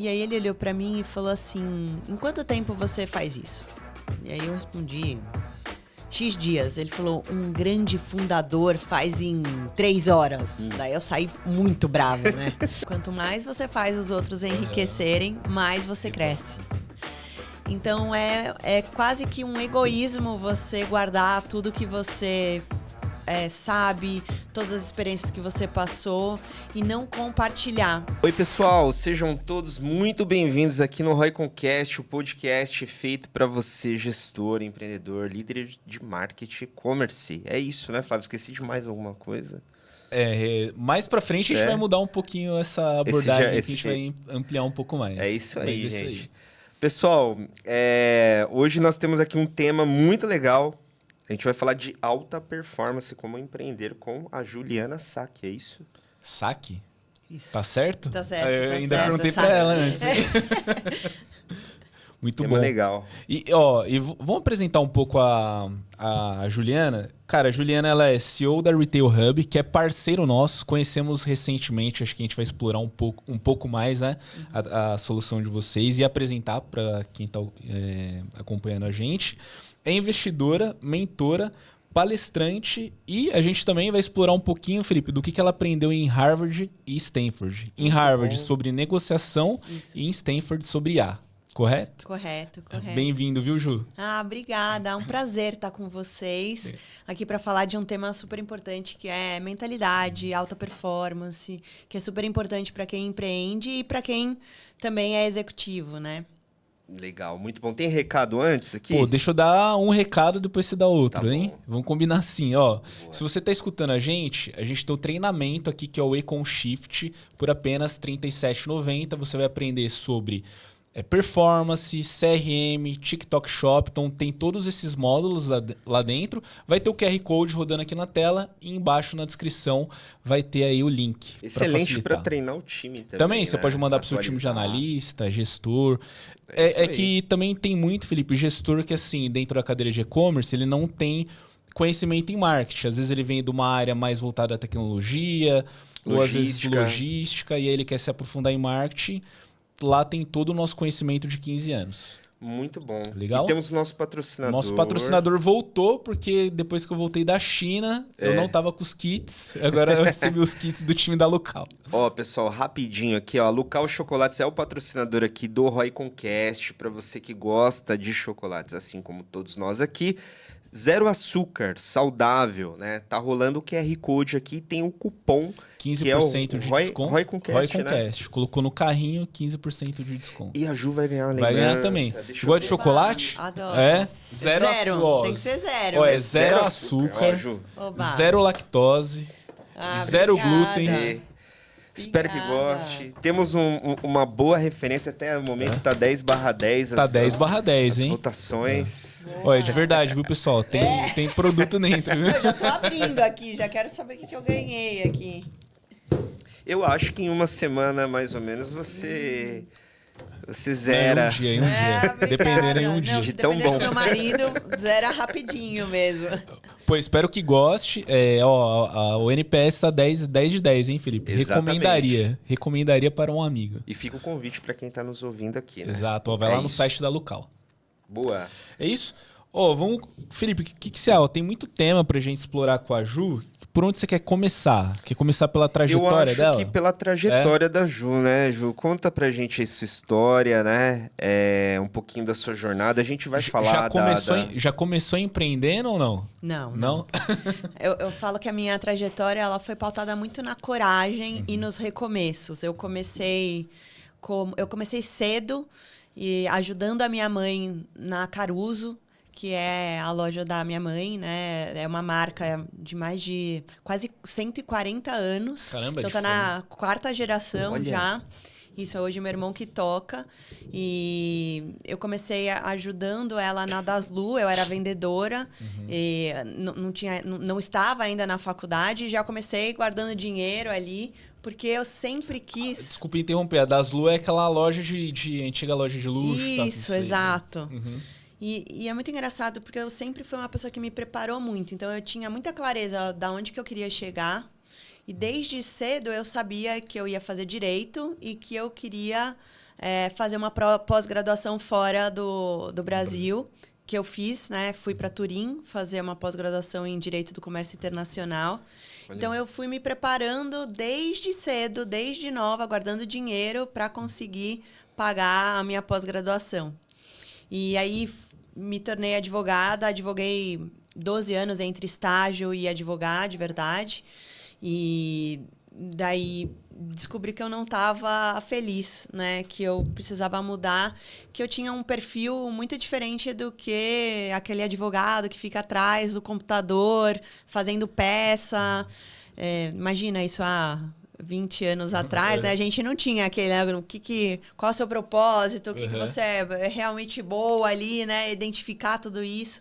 E aí ele olhou pra mim e falou assim, em quanto tempo você faz isso? E aí eu respondi, X dias. Ele falou, um grande fundador faz em 3 horas. Daí eu saí muito brava, né? Quanto mais você faz os outros enriquecerem, mais você cresce. Então é quase que um egoísmo você guardar tudo que você sabe, todas as experiências que você passou e não compartilhar. Oi pessoal, sejam todos muito bem-vindos aqui no RoyConCast, o podcast feito para você, gestor, empreendedor, líder de marketing e e-commerce. É isso, né, Flávio? Esqueci de mais alguma coisa? Mais pra frente a gente vai mudar um pouquinho essa abordagem, que a gente vai ampliar um pouco mais. É isso aí, gente. Pessoal, hoje nós temos aqui um tema muito legal. A gente vai falar de alta performance, como empreender com a Juliana Sack, é isso? Sack? Isso. Tá certo? Tá certo, Eu tá ainda certo, perguntei sabe? pra ela antes. Muito Tema bom. legal. E vamos apresentar um pouco a Juliana. Cara, a Juliana ela é CEO da Retail Hub, que é parceiro nosso. Conhecemos recentemente, acho que a gente vai explorar um pouco mais, né, a solução de vocês e apresentar para quem está acompanhando a gente. É investidora, mentora, palestrante e a gente também vai explorar um pouquinho, Felipe, do que ela aprendeu em Harvard e Stanford. Em Harvard sobre negociação e em Stanford sobre IA. Correto? Correto. Bem-vindo, viu, Ju? Obrigada. É um prazer estar com vocês aqui para falar de um tema super importante que é mentalidade, alta performance, que é super importante para quem empreende e para quem também é executivo, né? Legal, muito bom. Tem recado antes aqui? Pô, deixa eu dar um recado, depois você dá outro, Tá hein? bom. Vamos combinar assim, ó. Boa. Se você tá escutando a gente tem um treinamento aqui que é o Econ Shift por apenas R$ 37,90. Você vai aprender sobre performance, CRM, TikTok Shop. Então tem todos esses módulos lá dentro. Vai ter o QR Code rodando aqui na tela e embaixo na descrição vai ter aí o link. Excelente para treinar o time também. Também você pode mandar pro seu time de analista, gestor. Que também tem muito, Felipe, gestor que assim, dentro da cadeira de e-commerce, ele não tem conhecimento em marketing. Às vezes ele vem de uma área mais voltada à tecnologia, ou às vezes logística, e aí ele quer se aprofundar em marketing. Lá tem todo o nosso conhecimento de 15 anos. Muito bom. Legal? E temos nosso patrocinador. Nosso patrocinador voltou, porque depois que eu voltei da China, eu não tava com os kits. Agora eu recebi os kits do time da Lucal. Ó, pessoal, rapidinho aqui, ó. Lucal Chocolates é o patrocinador aqui do RoyConCast, para você que gosta de chocolates, assim como todos nós aqui. 0 açúcar, saudável, né? Tá rolando o QR Code aqui, tem o cupom 15% que é o de desconto. RoyConCast, né? Colocou no carrinho 15% de desconto. E a Ju vai ganhar uma lembrança. Vai ganhar também. Gosta de chocolate? Adoro. Zero açúcar. Tem que ser zero. Ó, zero açúcar, zero lactose, zero glúten. Espero que goste. Temos uma boa referência, até o momento tá 10/10. Tá 10/10, hein? Votações. Olha, de verdade, viu, pessoal? Tem produto dentro, viu? Eu já tô abrindo aqui, já quero saber o que eu ganhei aqui. Eu acho que em uma semana, mais ou menos, você zera. Um dia. Dependendo em um dia. Se tão depender bom. do meu marido, zera rapidinho mesmo. Pô, espero que goste. O NPS tá 10 de 10, hein, Felipe? Exatamente. Recomendaria para um amigo. E fica o convite para quem tá nos ouvindo aqui, né? Exato. Vai lá no site da Lucal. Boa. É isso? Vamos... Felipe, o que você acha? Tem muito tema pra gente explorar com a Ju. Por onde você quer começar? Quer começar pela trajetória dela? Eu acho que pela trajetória da Ju, né, Ju? Conta pra gente aí sua história, né? Um pouquinho da sua jornada. A gente vai falar Já começou empreendendo ou não? Não? Eu falo que a minha trajetória ela foi pautada muito na coragem e nos recomeços. Eu comecei cedo e ajudando a minha mãe na Caruso, que é a loja da minha mãe, né? É uma marca de mais de quase 140 anos. Caramba, então tá na 4ª geração. Olha. Já. Isso é hoje meu irmão que toca. E eu comecei ajudando ela na Daslu, eu era vendedora. E não estava ainda na faculdade, e já comecei guardando dinheiro ali, porque eu sempre quis... Desculpa interromper, a Daslu é aquela loja de antiga loja de luxo. Isso, exato. E é muito engraçado, porque eu sempre fui uma pessoa que me preparou muito. Então, eu tinha muita clareza de onde que eu queria chegar. E desde cedo, eu sabia que eu ia fazer direito e que eu queria fazer uma pós-graduação fora do Brasil, que eu fiz, né? Fui para Turim fazer uma pós-graduação em Direito do Comércio Internacional. Então, eu fui me preparando desde cedo, desde nova, guardando dinheiro para conseguir pagar a minha pós-graduação. E aí, me tornei advogada, advoguei 12 anos entre estágio e advogar, de verdade. E daí descobri que eu não estava feliz, né? Que eu precisava mudar, que eu tinha um perfil muito diferente do que aquele advogado que fica atrás do computador, fazendo peça. Imagina isso há 20 anos atrás, né? A gente não tinha aquele, qual é o seu propósito, o que você é realmente boa ali, né? Identificar tudo isso.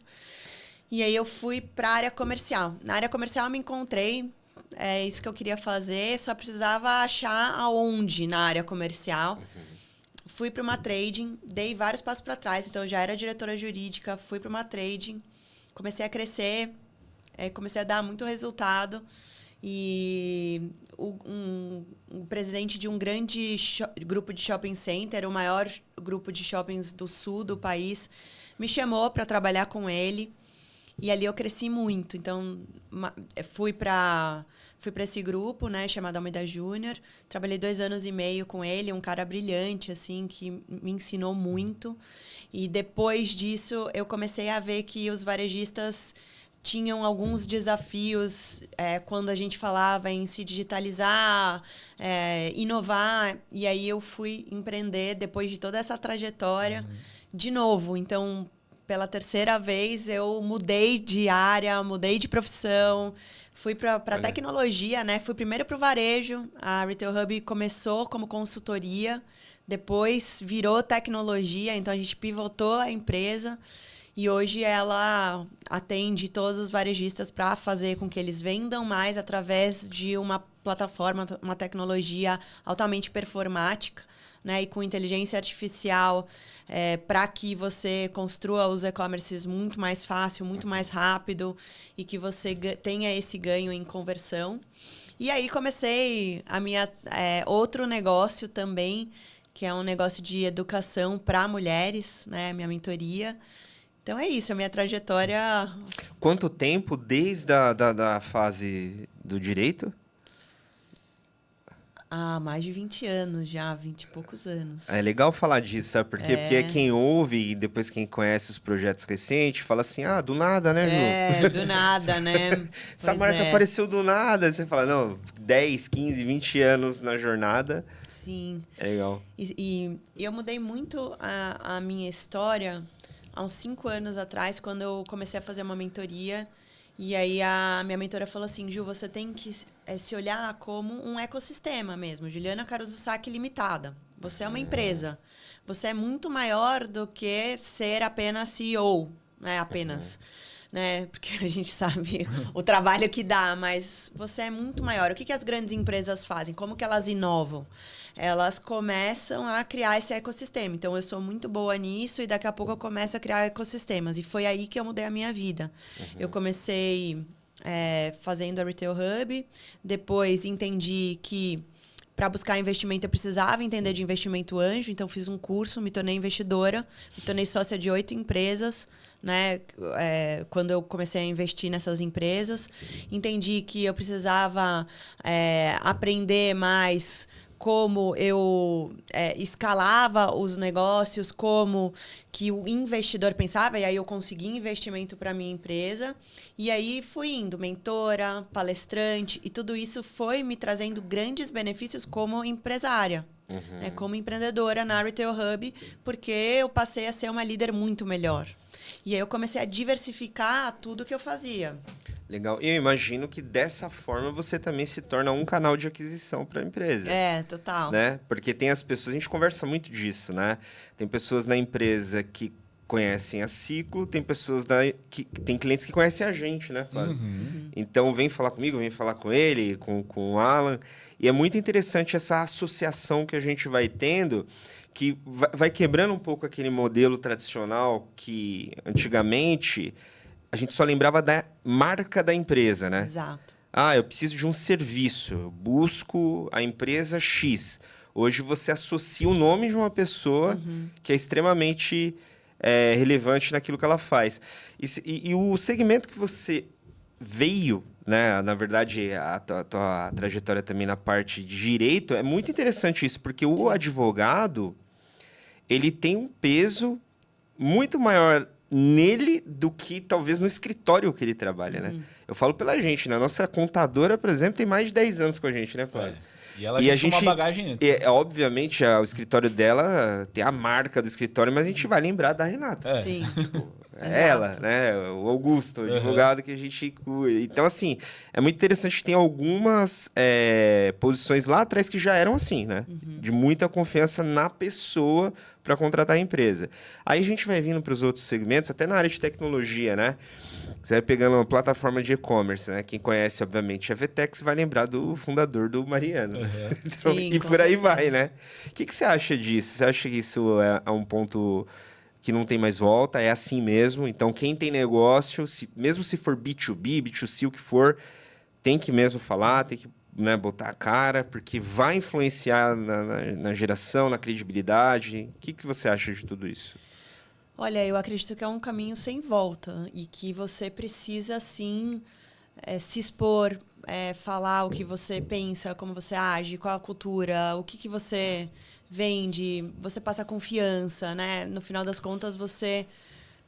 E aí eu fui para a área comercial. Na área comercial eu me encontrei, é isso que eu queria fazer, só precisava achar aonde na área comercial. Fui para uma trading, dei vários passos para trás, então eu já era diretora jurídica, fui para uma trading, comecei a crescer, comecei a dar muito resultado. E o presidente de um grande grupo de shopping center, o maior grupo de shoppings do sul do país, me chamou para trabalhar com ele. E ali eu cresci muito. Então, fui para esse grupo, né, chamado Almeida Júnior. Trabalhei 2 anos e meio com ele, um cara brilhante, assim, que me ensinou muito. E depois disso, eu comecei a ver que os varejistas tinham alguns desafios quando a gente falava em se digitalizar, inovar. E aí eu fui empreender depois de toda essa trajetória de novo. Então, pela 3ª vez, eu mudei de área, mudei de profissão, fui para tecnologia, né? Fui primeiro para o varejo. A Retail Hub começou como consultoria, depois virou tecnologia, então a gente pivotou a empresa. E hoje ela atende todos os varejistas para fazer com que eles vendam mais através de uma plataforma, uma tecnologia altamente performática, né? E com inteligência artificial, para que você construa os e-commerces muito mais fácil, muito mais rápido e que você tenha esse ganho em conversão. E aí comecei a minha outro negócio também, que é um negócio de educação para mulheres, né? Minha mentoria. Então é isso, a minha trajetória... Quanto tempo desde da fase do direito? Mais de 20 anos já, 20 e poucos anos. É legal falar disso, sabe por quê? Porque quem ouve e depois quem conhece os projetos recentes fala assim, do nada, né, Ju? Do nada, né? Essa marca apareceu do nada. Você fala, não, 10, 15, 20 anos na jornada. Sim. É legal. E eu mudei muito a minha história há uns 5 anos atrás, quando eu comecei a fazer uma mentoria. E aí a minha mentora falou assim, Ju, você tem que se olhar como um ecossistema mesmo. Juliana Caruso Sacchi Limitada. Você é uma empresa. Você é muito maior do que ser apenas CEO, né? Apenas. Né? Porque a gente sabe o trabalho que dá, mas você é muito maior. O que as grandes empresas fazem? Como que elas inovam? Elas começam a criar esse ecossistema. Então, eu sou muito boa nisso e daqui a pouco eu começo a criar ecossistemas. E foi aí que eu mudei a minha vida. Eu comecei fazendo a Retail Hub, depois entendi que para buscar investimento eu precisava entender de investimento anjo, então fiz um curso, me tornei investidora, me tornei sócia de 8 empresas, né? Quando eu comecei a investir nessas empresas, entendi que eu precisava aprender mais como eu escalava os negócios, como que o investidor pensava, e aí eu consegui investimento para a minha empresa. E aí fui indo, mentora, palestrante, e tudo isso foi me trazendo grandes benefícios como empresária, como empreendedora na Retail Hub, porque eu passei a ser uma líder muito melhor. E aí eu comecei a diversificar tudo que eu fazia. Legal. E eu imagino que dessa forma você também se torna um canal de aquisição para a empresa. Total. Né? Porque tem as pessoas, a gente conversa muito disso, né? Tem pessoas na empresa que conhecem a Ciclo, tem pessoas tem clientes que conhecem a gente, né, Flávio? Então vem falar comigo, vem falar com ele, com o Alan. E é muito interessante essa associação que a gente vai tendo, que vai quebrando um pouco aquele modelo tradicional que antigamente a gente só lembrava da marca da empresa, né? Exato. Eu preciso de um serviço, eu busco a empresa X. Hoje você associa o nome de uma pessoa que é extremamente relevante naquilo que ela faz. E o segmento que você veio, né? Na verdade, a tua trajetória também na parte de direito, é muito interessante isso, porque o advogado, ele tem um peso muito maior nele do que talvez no escritório que ele trabalha, né? Eu falo pela gente, né? Nossa contadora, por exemplo, tem mais de 10 anos com a gente, né, Flávio? E ela já tinha uma bagagem antes. Obviamente, o escritório dela tem a marca do escritório, mas a gente vai lembrar da Renata. Sim. Tipo, ela, né? O Augusto, o advogado que a gente cuida. Então, assim, é muito interessante. Tem algumas posições lá atrás que já eram assim, né? De muita confiança na pessoa para contratar a empresa. Aí a gente vai vindo para os outros segmentos, até na área de tecnologia, né? Você vai pegando uma plataforma de e-commerce, né? Quem conhece, obviamente, a Vetex vai lembrar do fundador do Mariano. Então, Sim, e por aí vai, né? O que você acha disso? Você acha que isso é um ponto que não tem mais volta? É assim mesmo? Então, quem tem negócio, mesmo se for B2B, B2C, o que for, tem que mesmo falar, tem que, né, botar a cara, porque vai influenciar na geração, na credibilidade. O que você acha de tudo isso? Olha, eu acredito que é um caminho sem volta e que você precisa, sim, se expor, falar o que você pensa, como você age, qual a cultura, o que você vende, você passa confiança, né? No final das contas,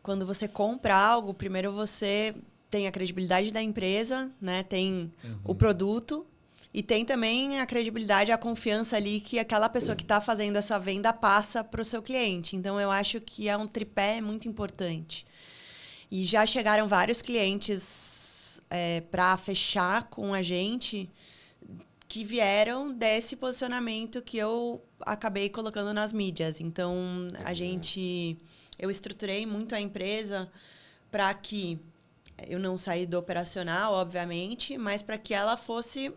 quando você compra algo, primeiro você tem a credibilidade da empresa, né? Tem o produto e tem também a credibilidade, a confiança ali que aquela pessoa que está fazendo essa venda passa para o seu cliente. Então, eu acho que é um tripé muito importante. E já chegaram vários clientes para fechar com a gente que vieram desse posicionamento que eu acabei colocando nas mídias. Então, eu estruturei muito a empresa para que eu não saí do operacional, obviamente, mas para que ela fosse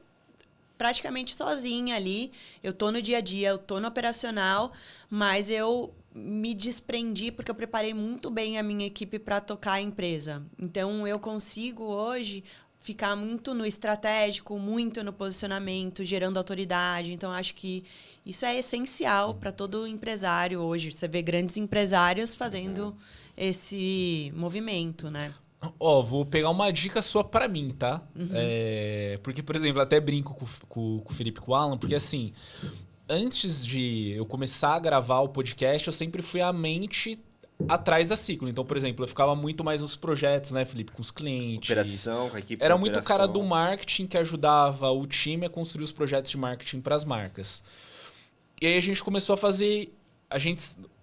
praticamente sozinha ali. Eu tô no dia a dia, eu tô no operacional, mas eu me desprendi porque eu preparei muito bem a minha equipe para tocar a empresa. Então, eu consigo hoje ficar muito no estratégico, muito no posicionamento, gerando autoridade. Então, acho que isso é essencial para todo empresário hoje. Você vê grandes empresários fazendo esse movimento, né? Ó, vou pegar uma dica sua pra mim, tá? Porque, por exemplo, até brinco com o Felipe e com o Alan, porque assim, antes de eu começar a gravar o podcast, eu sempre fui a mente atrás da Ciclo. Então, por exemplo, eu ficava muito mais nos projetos, né, Felipe? Com os clientes. Operação, com a equipe. Era muito o cara do marketing que ajudava o time a construir os projetos de marketing para as marcas. E aí a gente começou a fazer...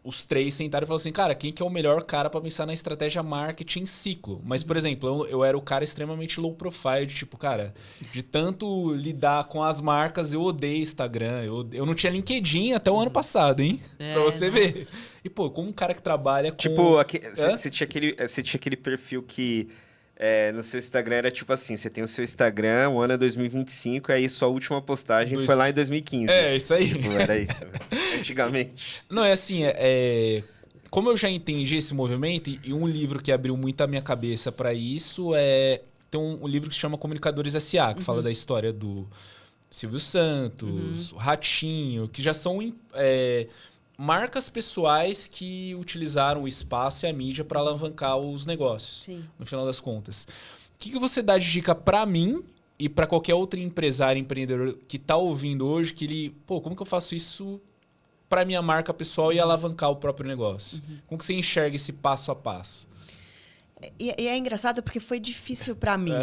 Os três sentaram e falaram assim, cara, quem que é o melhor cara para pensar na estratégia marketing Ciclo? Mas, por exemplo, eu era o cara extremamente low profile, de tipo, cara, de tanto lidar com as marcas, eu odeio Instagram, eu não tinha LinkedIn até o ano passado, hein? Pra você ver. E, pô, como um cara que trabalha com... Tipo, você tinha aquele perfil que... no seu Instagram era tipo assim, você tem o seu Instagram, o ano é 2025, aí sua última postagem foi lá em 2015. Isso aí. Tipo, era isso, antigamente. Não, é assim, como eu já entendi esse movimento, e um livro que abriu muito a minha cabeça para isso tem um livro que se chama Comunicadores S.A., que fala da história do Silvio Santos, o Ratinho, que já são marcas pessoais que utilizaram o espaço e a mídia para alavancar os negócios, no final das contas. O que você dá de dica para mim e para qualquer outro empresário, empreendedor que está ouvindo hoje, que ele, como que eu faço isso para minha marca pessoal e alavancar o próprio negócio? Como que você enxerga esse passo a passo? E é engraçado porque foi difícil para mim.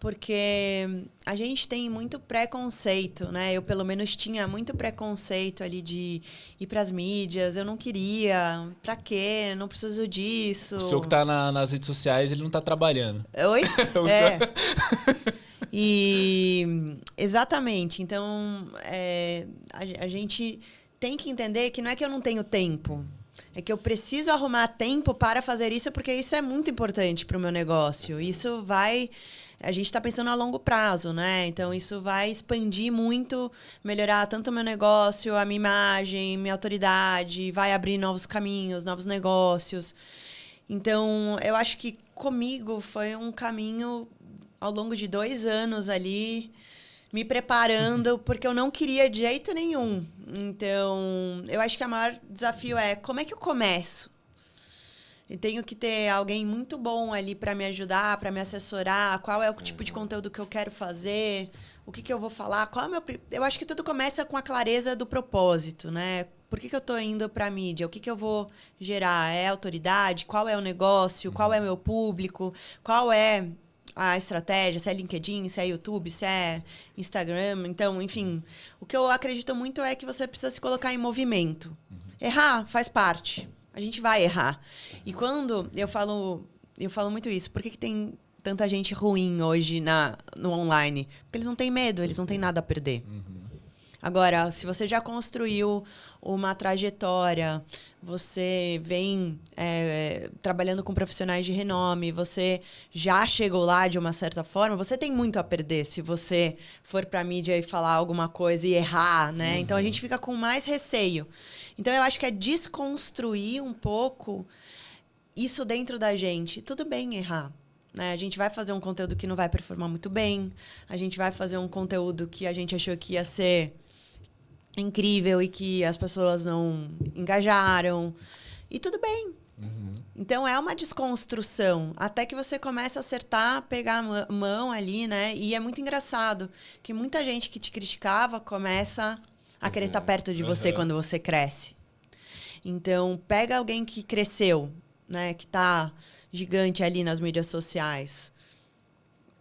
Porque a gente tem muito preconceito, né? Eu, pelo menos, tinha muito preconceito ali de ir para as mídias. Eu não queria. Pra quê? Não preciso disso. O senhor que tá nas redes sociais, ele não tá trabalhando. Oi? E exatamente. Então, a gente tem que entender que não é que eu não tenho tempo. É que eu preciso arrumar tempo para fazer isso, porque isso é muito importante para o meu negócio. Isso vai... A gente está pensando a longo prazo, né? Então, isso vai expandir muito, melhorar tanto o meu negócio, a minha imagem, minha autoridade, vai abrir novos caminhos, novos negócios. Então, eu acho que comigo foi um caminho ao longo de 2 anos ali me preparando, porque eu não queria de jeito nenhum. Então, eu acho que o maior desafio é como é que eu começo? Eu tenho que ter alguém muito bom ali para me ajudar, para me assessorar, qual é o tipo de conteúdo que eu quero fazer, o que eu vou falar, qual é o meu... Eu acho que tudo começa com a clareza do propósito, né? Por que eu tô indo para a mídia? O que eu vou gerar? É autoridade? Qual é o negócio? Qual é o meu público? Qual é a estratégia? Se é LinkedIn, se é YouTube, se é Instagram. Então, enfim, o que eu acredito muito é que você precisa se colocar em movimento. Errar faz parte. A gente vai errar. E quando eu falo muito isso, por que tem tanta gente ruim hoje no online? Porque eles não têm medo, eles não têm nada a perder. Agora, se você já construiu uma trajetória, você vem trabalhando com profissionais de renome, você já chegou lá de uma certa forma, você tem muito a perder se você for para a mídia e falar alguma coisa e errar, né? Então, a gente fica com mais receio. Então, eu acho que é desconstruir um pouco isso dentro da gente. Tudo bem errar. Né? A gente vai fazer um conteúdo que não vai performar muito bem, a gente vai fazer um conteúdo que a gente achou que ia ser incrível e que as pessoas não engajaram. E tudo bem. Então, é uma desconstrução. Até que você começa a acertar, pegar a mão ali, né? E é muito engraçado que muita gente que te criticava começa a querer estar perto de você quando você cresce. Então, pega alguém que cresceu, né? Que tá gigante ali nas mídias sociais.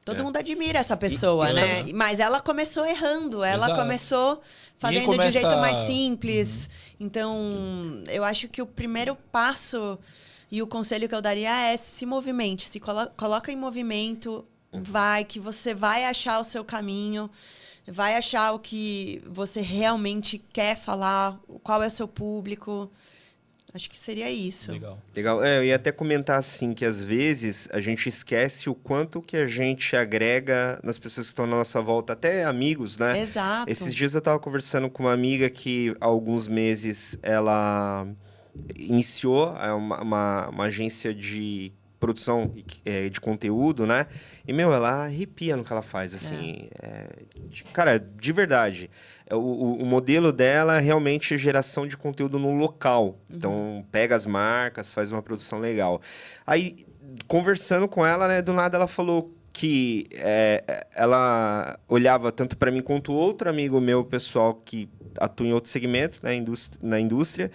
Todo mundo admira essa pessoa, né? Mas ela começou errando. Ela começou fazendo de um jeito mais simples. Então, eu acho que o primeiro passo e o conselho que eu daria é se movimente. Se coloca em movimento, vai, que você vai achar o seu caminho. Vai achar o que você realmente quer falar, qual é o seu público. Acho que seria isso. Legal. Eu ia até comentar assim que às vezes a gente esquece o quanto que a gente agrega nas pessoas que estão na nossa volta, até amigos, né? Exato. Esses dias eu estava conversando com uma amiga que há alguns meses ela iniciou uma agência de produção de conteúdo, né? E, ela arrepia no que ela faz, assim. Cara, de verdade. O modelo dela é realmente geração de conteúdo no local. Então, pega as marcas, faz uma produção legal. Aí, conversando com ela, né, do nada ela falou que ela olhava tanto para mim quanto outro amigo meu, pessoal, que atua em outro segmento, né, na indústria,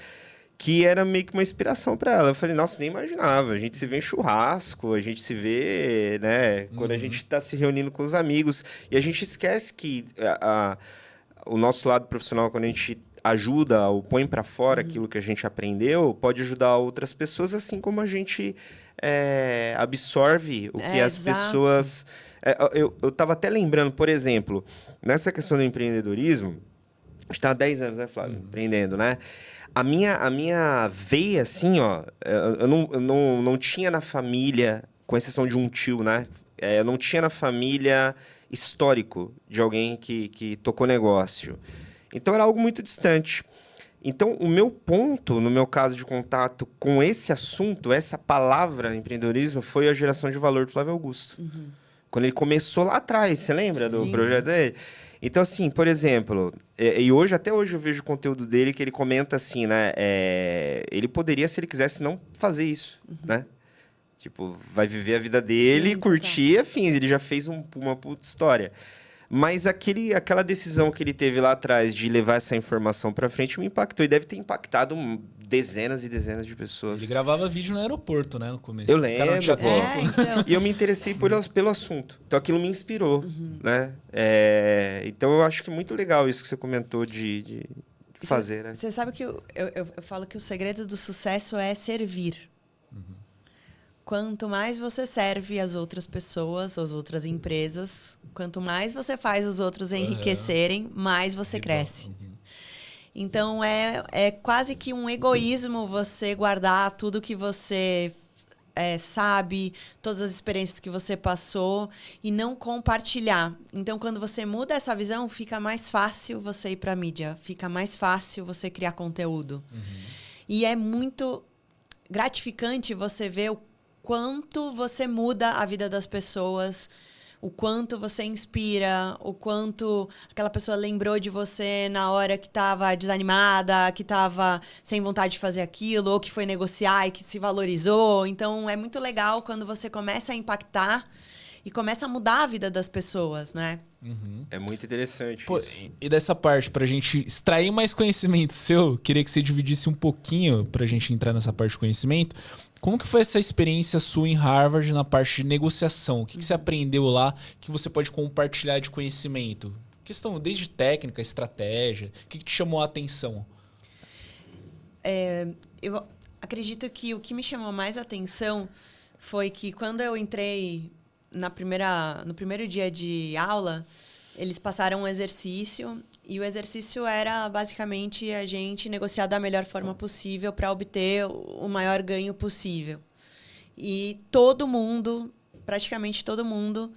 que era meio que uma inspiração para ela. Eu falei, nossa, nem imaginava. A gente se vê em churrasco, a gente se vê, né, quando a gente está se reunindo com os amigos. E a gente esquece que o nosso lado profissional, quando a gente ajuda ou põe para fora aquilo que a gente aprendeu, pode ajudar outras pessoas, assim como a gente absorve o que as pessoas... Eu estava até lembrando, por exemplo, nessa questão do empreendedorismo, a gente está há 10 anos, né, Flávio? Empreendendo, né? A minha veia, assim, ó, eu não tinha na família, com exceção de um tio, né? Eu não tinha na família histórico de alguém que tocou negócio. Então, era algo muito distante. Então, o meu ponto, no meu caso de contato com esse assunto, essa palavra empreendedorismo, foi a geração de valor do Flávio Augusto. Quando ele começou lá atrás, você lembra do projeto dele? Então, assim, por exemplo, e até hoje eu vejo o conteúdo dele que ele comenta assim, né? Ele poderia, se ele quisesse, não fazer isso, né? Tipo, vai viver a vida dele, curtir, afim. Ele já fez uma puta história. Mas aquela decisão que ele teve lá atrás de levar essa informação pra frente me impactou. E deve ter impactado dezenas e dezenas de pessoas. Ele gravava vídeo no aeroporto, né? No começo. Eu lembro, então. E eu me interessei pelo assunto. Então, aquilo me inspirou, né? Então, eu acho que é muito legal isso que você comentou de fazer, né? Você sabe que eu falo que o segredo do sucesso é servir. Quanto mais você serve as outras pessoas, as outras empresas, quanto mais você faz os outros enriquecerem, mais você cresce. Então, é quase que um egoísmo você guardar tudo que você sabe, todas as experiências que você passou e não compartilhar. Então, quando você muda essa visão, fica mais fácil você ir para a mídia, fica mais fácil você criar conteúdo. E é muito gratificante você ver o quanto você muda a vida das pessoas, o quanto você inspira, o quanto aquela pessoa lembrou de você na hora que estava desanimada, que estava sem vontade de fazer aquilo, ou que foi negociar e que se valorizou. Então, é muito legal quando você começa a impactar e começa a mudar a vida das pessoas, né? É muito interessante. Pô, isso. e dessa parte, pra gente extrair mais conhecimento seu, queria que você dividisse um pouquinho pra gente entrar nessa parte de conhecimento. Como que foi essa experiência sua em Harvard na parte de negociação? O que você aprendeu lá que você pode compartilhar de conhecimento? Questão desde técnica, estratégia. O que te chamou a atenção? Eu acredito que o que me chamou mais a atenção foi que quando eu entrei no primeiro dia de aula, eles passaram um exercício e o exercício era basicamente a gente negociar da melhor forma possível para obter o maior ganho possível. E praticamente todo mundo,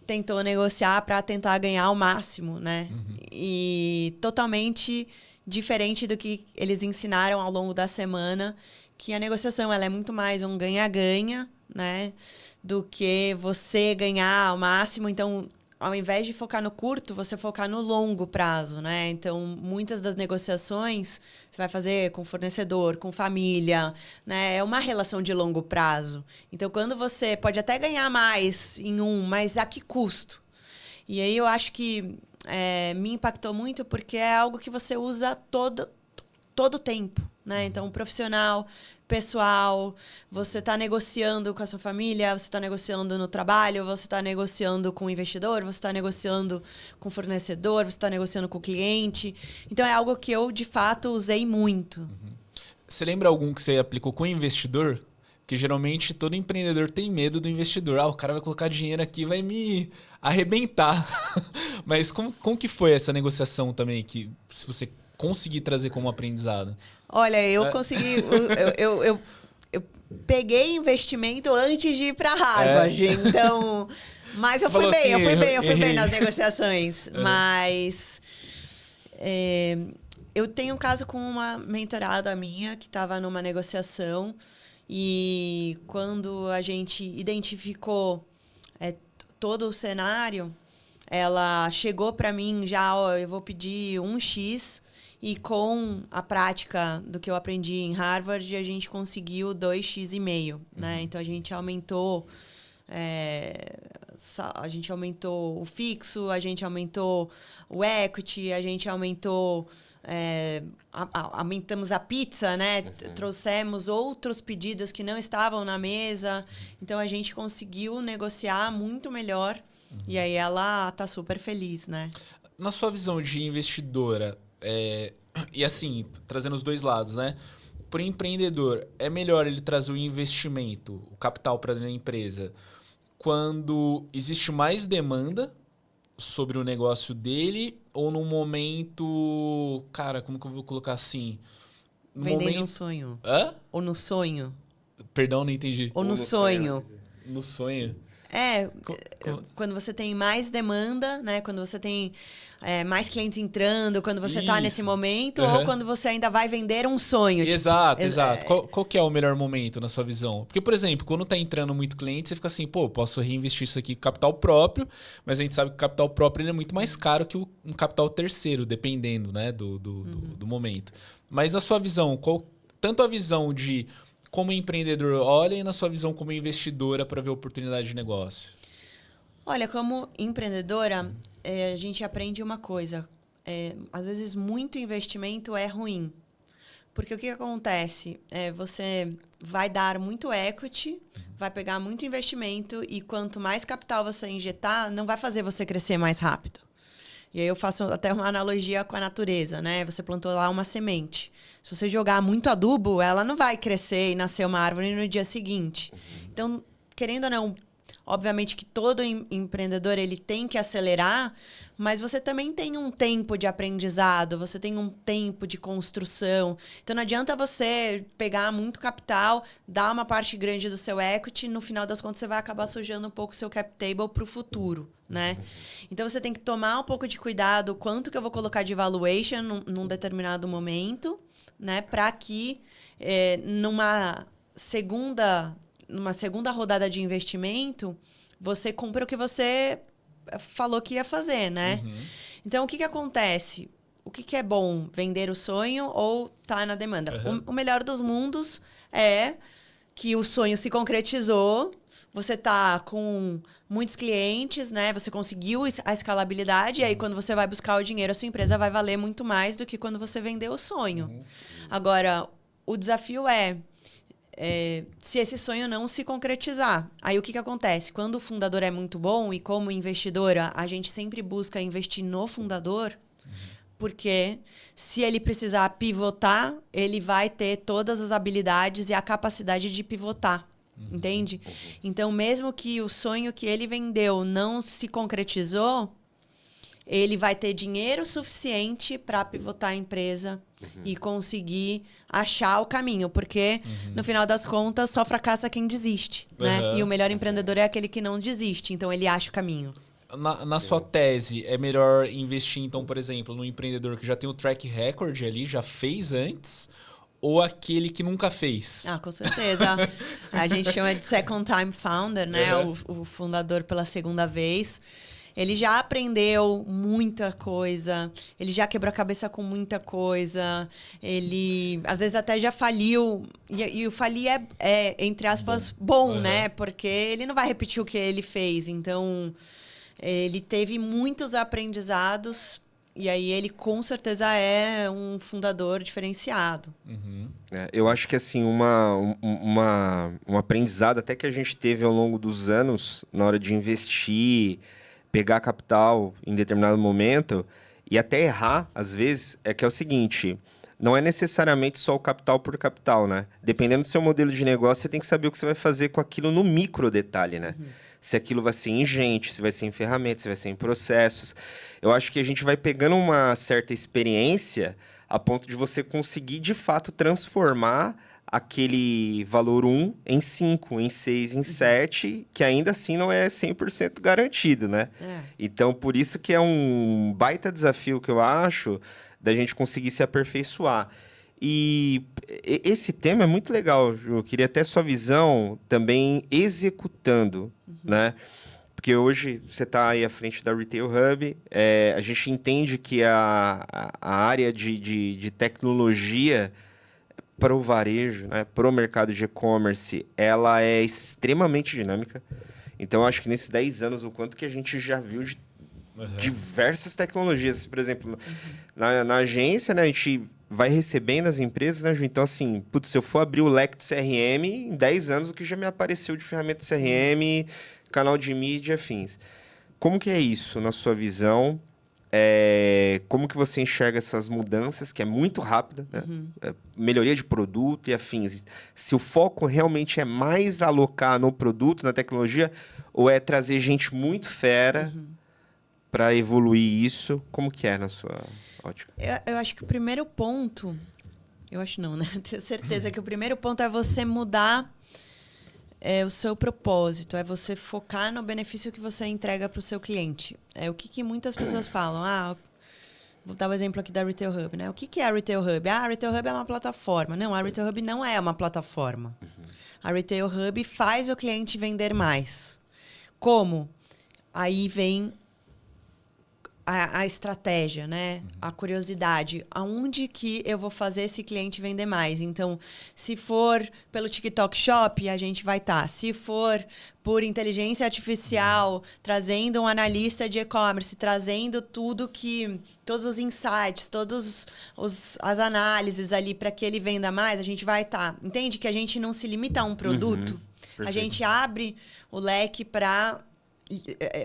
tentou negociar para tentar ganhar o máximo, né? E totalmente diferente do que eles ensinaram ao longo da semana, que a negociação ela é muito mais um ganha-ganha, né? Do que você ganhar o máximo. Então, ao invés de focar no curto, você focar no longo prazo, né? Então, muitas das negociações você vai fazer com fornecedor, com família, né? É uma relação de longo prazo. Então, quando você pode até ganhar mais mas a que custo? E aí eu acho que me impactou muito porque é algo que você usa todo o tempo, né? Então, profissional, pessoal, você está negociando com a sua família, você está negociando no trabalho, você está negociando com o investidor, você está negociando com o fornecedor, você está negociando com o cliente. Então, é algo que eu, de fato, usei muito. Você lembra algum que você aplicou com o investidor? Porque geralmente todo empreendedor tem medo do investidor. O cara vai colocar dinheiro aqui e vai me arrebentar. Mas como que foi essa negociação também, que se você conseguir trazer como aprendizado? Olha, eu consegui... Eu peguei investimento antes de ir para Harvard, então... Mas eu fui bem nas negociações. Mas... eu tenho um caso com uma mentorada minha que estava numa negociação e quando a gente identificou todo o cenário, ela chegou para mim já, eu vou pedir 1x e com a prática do que eu aprendi em Harvard, a gente conseguiu 2,5x, né? Então, a gente aumentou o fixo, a gente aumentou o equity, a gente aumentou... aumentamos a pizza, né? Trouxemos outros pedidos que não estavam na mesa. Então, a gente conseguiu negociar muito melhor. E aí, ela tá super feliz, né? Na sua visão de investidora... e assim, trazendo os dois lados, né? Para o empreendedor, é melhor ele trazer o investimento, o capital para dentro da empresa, quando existe mais demanda sobre o negócio dele ou no momento... Cara, como que eu vou colocar assim? Vendendo um sonho. Hã? Ou no sonho. Perdão, não entendi. Ou no sonho. No sonho? Quando você tem mais demanda, né? Quando você tem mais clientes entrando, quando você está nesse momento, ou quando você ainda vai vender um sonho. Exato. Qual que é o melhor momento na sua visão? Porque, por exemplo, quando está entrando muito cliente, você fica assim, posso reinvestir isso aqui com capital próprio, mas a gente sabe que o capital próprio ele é muito mais caro que um capital terceiro, dependendo, né, do momento. Mas na sua visão, tanto a visão de como empreendedor olha e na sua visão como investidora para ver oportunidade de negócio? Olha, como empreendedora, a gente aprende uma coisa. Às vezes, muito investimento é ruim. Porque o que acontece? Você vai dar muito equity, vai pegar muito investimento e quanto mais capital você injetar, não vai fazer você crescer mais rápido. E aí eu faço até uma analogia com a natureza, né? Você plantou lá uma semente. Se você jogar muito adubo, ela não vai crescer e nascer uma árvore no dia seguinte. Então, querendo ou não, obviamente que todo empreendedor ele tem que acelerar, mas você também tem um tempo de aprendizado, você tem um tempo de construção. Então, não adianta você pegar muito capital, dar uma parte grande do seu equity, no final das contas você vai acabar sujando um pouco o seu cap table para o futuro, né? Então, você tem que tomar um pouco de cuidado quanto que eu vou colocar de valuation num determinado momento, né? Para que numa segunda rodada de investimento, você cumpre o que você falou que ia fazer, né? Então, o que acontece? O que é bom? Vender o sonho ou tá na demanda? O melhor dos mundos é que o sonho se concretizou, você tá com muitos clientes, né? Você conseguiu a escalabilidade, e aí quando você vai buscar o dinheiro, a sua empresa vai valer muito mais do que quando você vendeu o sonho. Agora, o desafio é se esse sonho não se concretizar. Aí o que acontece? Quando o fundador é muito bom, e como investidora, a gente sempre busca investir no fundador, porque se ele precisar pivotar, ele vai ter todas as habilidades e a capacidade de pivotar. Entende? Então, mesmo que o sonho que ele vendeu não se concretizou, ele vai ter dinheiro suficiente para pivotar a empresa e conseguir achar o caminho. Porque, no final das contas, só fracassa quem desiste. Né? E o melhor empreendedor é aquele que não desiste. Então, ele acha o caminho. Na sua tese, é melhor investir, então, por exemplo, no empreendedor que já tem o track record ali, já fez antes, ou aquele que nunca fez? Ah, com certeza. A gente chama de second time founder, né? O fundador pela segunda vez. Ele já aprendeu muita coisa, ele já quebrou a cabeça com muita coisa, ele às vezes até já faliu, e o falir é entre aspas, bom, né? Porque ele não vai repetir o que ele fez, então ele teve muitos aprendizados, e aí ele com certeza é um fundador diferenciado. Eu acho que assim, um aprendizado até que a gente teve ao longo dos anos, na hora de investir, pegar capital em determinado momento e até errar, às vezes, é que é o seguinte: não é necessariamente só o capital por capital, né? Dependendo do seu modelo de negócio, você tem que saber o que você vai fazer com aquilo no micro detalhe, né? Se aquilo vai ser em gente, se vai ser em ferramentas, se vai ser em processos. Eu acho que a gente vai pegando uma certa experiência a ponto de você conseguir, de fato, transformar aquele valor 1 em 5, em 6, em 7, que ainda assim não é 100% garantido, né? Então, por isso que é um baita desafio que eu acho da gente conseguir se aperfeiçoar. E esse tema é muito legal, Ju. Eu queria até sua visão também executando, né? Porque hoje você está aí à frente da Retail Hub, a gente entende que a área de tecnologia para o varejo, né, para o mercado de e-commerce, ela é extremamente dinâmica. Então, acho que nesses 10 anos, o quanto que a gente já viu de diversas tecnologias. Por exemplo, na agência, né, a gente vai recebendo as empresas, né, Ju? Então, assim, putz, se eu for abrir o leque de CRM, em 10 anos, o que já me apareceu de ferramenta de CRM, canal de mídia, afins. Como que é isso, na sua visão? Como que você enxerga essas mudanças, que é muito rápida, né? Melhoria de produto e afins. Se o foco realmente é mais alocar no produto, na tecnologia, ou é trazer gente muito fera para evoluir isso? Como que é na sua ótica? Eu acho que o primeiro ponto... Eu acho não, né? Tenho certeza que o primeiro ponto é você mudar o seu propósito, é você focar no benefício que você entrega para o seu cliente. É o que muitas pessoas falam. Vou dar o exemplo aqui da Retail Hub, né? O que é a Retail Hub? A Retail Hub é uma plataforma. Não, a Retail Hub não é uma plataforma. A Retail Hub faz o cliente vender mais. Como? Aí vem a estratégia, né? A curiosidade. Aonde que eu vou fazer esse cliente vender mais? Então, se for pelo TikTok Shop, a gente vai estar. Se for por inteligência artificial, trazendo um analista de e-commerce, trazendo todos os insights, as análises ali para que ele venda mais, a gente vai estar. Entende que a gente não se limita a um produto? A gente abre o leque para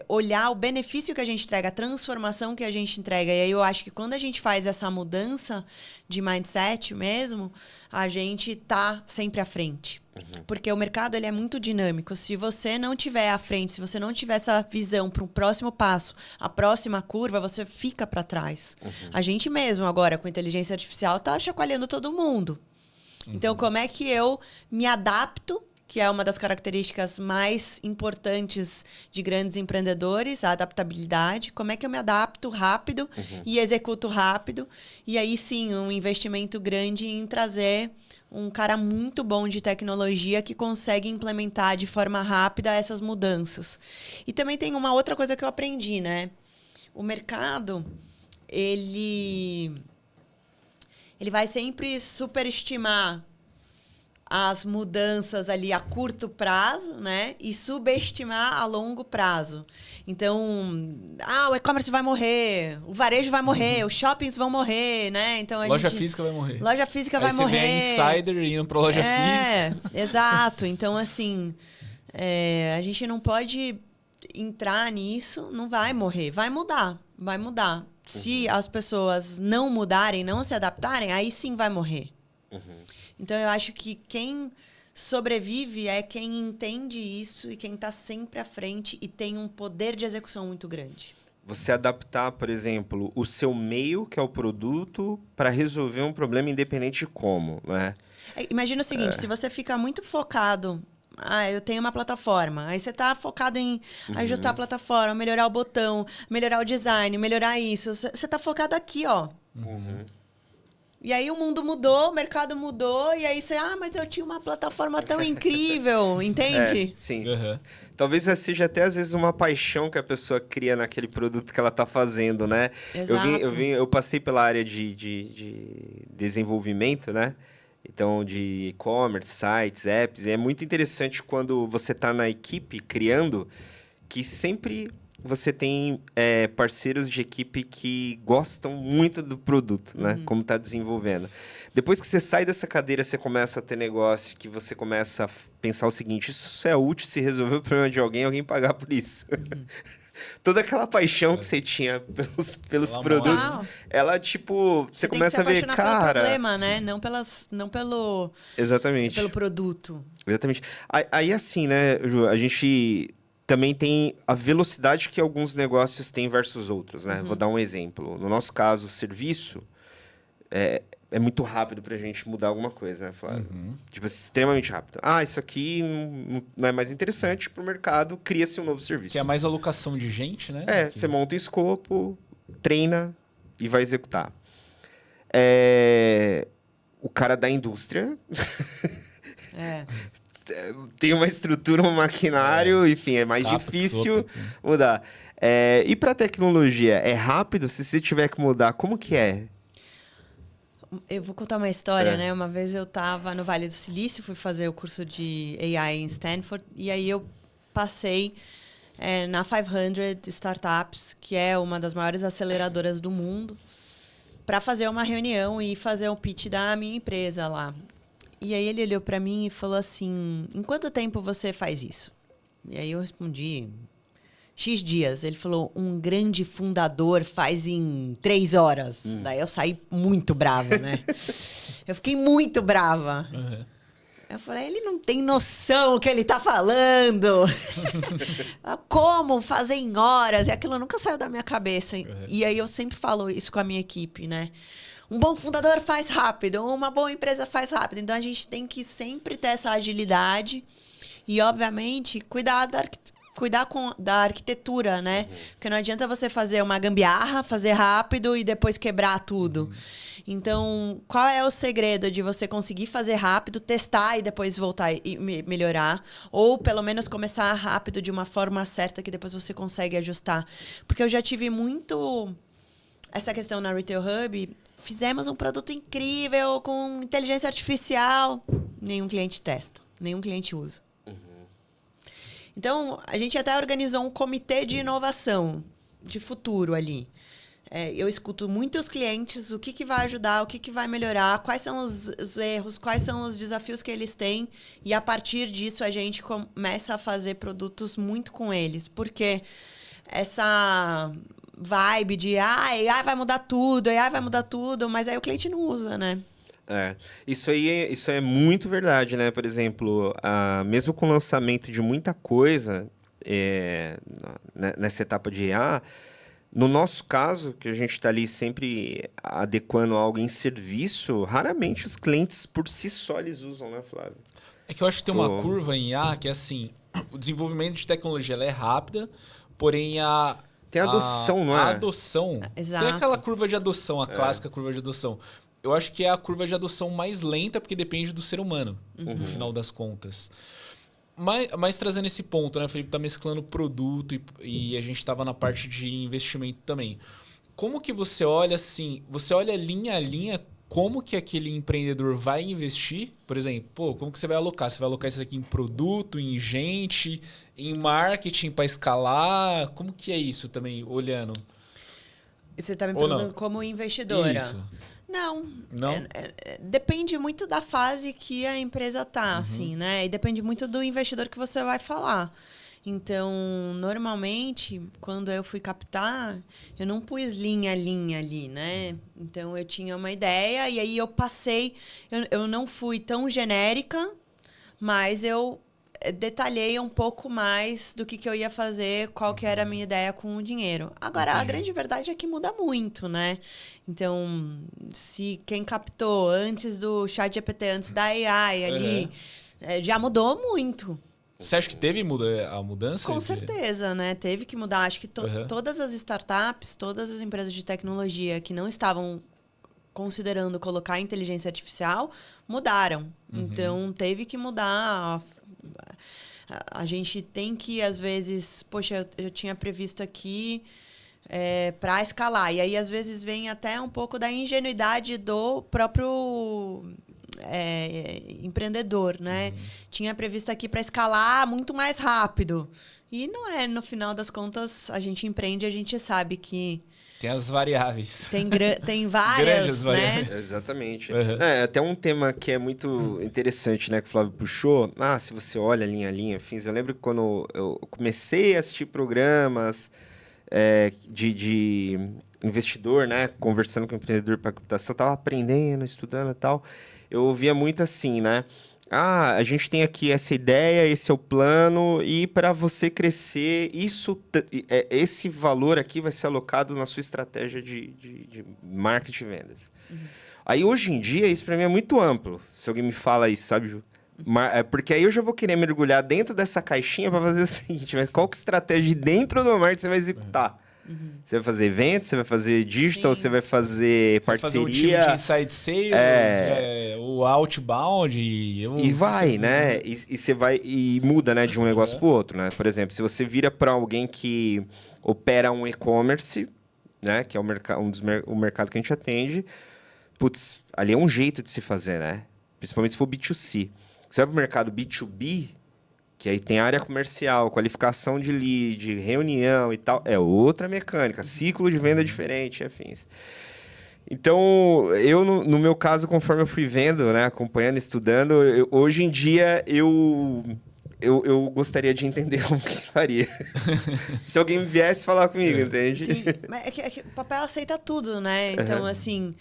olhar o benefício que a gente entrega, a transformação que a gente entrega. E aí eu acho que quando a gente faz essa mudança de mindset mesmo, a gente tá sempre à frente. Porque o mercado ele é muito dinâmico. Se você não tiver à frente, se você não tiver essa visão para o próximo passo, a próxima curva, você fica para trás. A gente mesmo agora, com inteligência artificial, tá chacoalhando todo mundo. Então, como é que eu me adapto que é uma das características mais importantes de grandes empreendedores, a adaptabilidade. Como é que eu me adapto rápido e executo rápido? E aí sim, um investimento grande em trazer um cara muito bom de tecnologia que consegue implementar de forma rápida essas mudanças. E também tem uma outra coisa que eu aprendi, né? O mercado, ele vai sempre superestimar as mudanças ali a curto prazo, né? E subestimar a longo prazo. Então, o e-commerce vai morrer, o varejo vai morrer, os shoppings vão morrer, né? Então, Loja física vai morrer. Loja física vai Aí morrer. Você vê a Insider indo pra loja física. Exato. Então, assim, a gente não pode entrar nisso, não vai morrer. Vai mudar, vai mudar. Se as pessoas não mudarem, não se adaptarem, aí sim vai morrer. Então, eu acho que quem sobrevive é quem entende isso e quem está sempre à frente e tem um poder de execução muito grande. Você adaptar, por exemplo, o seu meio, que é o produto, para resolver um problema independente de como, né? Imagina o seguinte, se você fica muito focado... eu tenho uma plataforma. Aí você está focado em ajustar a plataforma, melhorar o botão, melhorar o design, melhorar isso. Você está focado aqui, ó. E aí o mundo mudou, o mercado mudou, e aí você, mas eu tinha uma plataforma tão incrível, entende? Sim. Talvez seja até às vezes uma paixão que a pessoa cria naquele produto que ela está fazendo, né? Exato. Eu passei pela área de desenvolvimento, né? Então, de e-commerce, sites, apps. E é muito interessante quando você está na equipe criando, que sempre você tem parceiros de equipe que gostam muito do produto, né? Como está desenvolvendo. Depois que você sai dessa cadeira, você começa a ter negócio, que você começa a pensar o seguinte, isso é útil se resolver o problema de alguém pagar por isso. Toda aquela paixão que você tinha pelos produtos, ela, tipo, você começa a ver, cara... pelo problema, né? Não pelo... Exatamente. Pelo produto. Exatamente. Aí, assim, né, Ju, a gente também tem a velocidade que alguns negócios têm versus outros, né? Vou dar um exemplo. No nosso caso, o serviço é muito rápido pra gente mudar alguma coisa, né, Flávio? Tipo, extremamente rápido. Isso aqui não é mais interessante pro mercado, cria-se um novo serviço. Que é mais alocação de gente, né? Você monta o escopo, treina e vai executar. O cara da indústria... tem uma estrutura, um maquinário, enfim, é mais difícil mudar. E para tecnologia, é rápido? Se você tiver que mudar, como que é? Eu vou contar uma história, né? Uma vez eu estava no Vale do Silício, fui fazer o curso de AI em Stanford, e aí eu passei na 500 Startups, que é uma das maiores aceleradoras do mundo, para fazer uma reunião e fazer um pitch da minha empresa lá. E aí ele olhou para mim e falou assim, em quanto tempo você faz isso? E aí eu respondi, X dias. Ele falou, um grande fundador faz em 3 horas. Daí eu saí muito brava, né? Eu fiquei muito brava. Eu falei, ele não tem noção o que ele tá falando. Como fazer em horas? E aquilo nunca saiu da minha cabeça. E aí eu sempre falo isso com a minha equipe, né? Um bom fundador faz rápido, uma boa empresa faz rápido. Então, a gente tem que sempre ter essa agilidade e, obviamente, cuidar da arquitetura, né? Porque não adianta você fazer uma gambiarra, fazer rápido e depois quebrar tudo. Então, qual é o segredo de você conseguir fazer rápido, testar e depois voltar e melhorar? Ou, pelo menos, começar rápido de uma forma certa que depois você consegue ajustar. Porque eu já tive muito essa questão na Retail Hub. Fizemos um produto incrível com inteligência artificial. Nenhum cliente testa, nenhum cliente usa. Então, a gente até organizou um comitê de inovação, de futuro ali. Eu escuto muitos clientes, o que vai ajudar, o que vai melhorar, quais são os erros, quais são os desafios que eles têm. E, a partir disso, a gente começa a fazer produtos muito com eles. Porque essa vibe de AI vai mudar tudo, AI vai mudar tudo, mas aí o cliente não usa, né? Isso é muito verdade, né? Por exemplo, mesmo com o lançamento de muita coisa nessa etapa de IA, No nosso caso, que a gente está ali sempre adequando algo em serviço, raramente os clientes por si só eles usam, né, Flávio? É que eu acho que tem uma curva em IA que é assim, o desenvolvimento de tecnologia ela é rápida, porém tem a adoção, não é? A adoção. Exato. Tem aquela curva de adoção, a clássica curva de adoção. Eu acho que é a curva de adoção mais lenta, porque depende do ser humano, no final das contas. Mas trazendo esse ponto, né? O Felipe tá mesclando produto e a gente estava na parte de investimento também. Como que você olha assim? Você olha linha a linha como que aquele empreendedor vai investir? Por exemplo, pô, como que você vai alocar? Você vai alocar isso aqui em produto, em gente, em marketing para escalar? Como que é isso também, olhando? Você está me perguntando como investidora? Isso. Não. Não? Depende muito da fase que a empresa tá, assim, né? E depende muito do investidor que você vai falar. Então, normalmente, quando eu fui captar, eu não pus linha a linha ali, né? Então, eu tinha uma ideia e aí eu passei... Eu não fui tão genérica, mas eu detalhei um pouco mais do que eu ia fazer, qual que era a minha ideia com o dinheiro. Agora, a grande verdade é que muda muito, né? Então, se quem captou antes do ChatGPT, antes da AI ali, já mudou muito. Você acha que teve a mudança? Com certeza, né? Teve que mudar. Acho que todas as startups, todas as empresas de tecnologia que não estavam considerando colocar a inteligência artificial, mudaram. Então, teve que mudar. A gente tem que, às vezes... Poxa, eu tinha previsto aqui para escalar. E aí, às vezes, vem até um pouco da ingenuidade do próprio... empreendedor, né? Tinha previsto aqui para escalar muito mais rápido. E não é, no final das contas, a gente empreende, a gente sabe que... Tem as variáveis. Tem várias, né? Exatamente. Até um tema que é muito interessante, né? Que o Flávio puxou. Se você olha linha a linha, fins. Eu lembro que quando eu comecei a assistir programas de investidor, né? Conversando com o empreendedor para computação, eu estava aprendendo, estudando e tal. Eu ouvia muito assim, né? A gente tem aqui essa ideia, esse é o plano, e para você crescer, esse valor aqui vai ser alocado na sua estratégia de marketing e vendas. Aí, hoje em dia, isso para mim é muito amplo. Se alguém me fala isso, sabe, Ju? Porque aí eu já vou querer mergulhar dentro dessa caixinha para fazer o seguinte, mas qual que é a estratégia dentro do marketing você vai executar? Você vai fazer eventos, você vai fazer digital, você vai fazer parceria. Vai fazer um time de inside sales, o outbound. E vai, né? E você vai e muda, né, de um negócio para o outro, né? Por exemplo, se você vira para alguém que opera um e-commerce, né, que é o mercado que a gente atende, putz, ali é um jeito de se fazer, né? Principalmente se for B2C. Você vai para o mercado B2B, que aí tem área comercial, qualificação de lead, reunião e tal. É outra mecânica, ciclo de venda diferente, afins. Então, eu, no meu caso, conforme eu fui vendo, né, acompanhando, estudando, hoje em dia eu gostaria de entender como que faria. Se alguém viesse falar comigo, entende? Sim, mas é que o papel aceita tudo, né? Então, assim...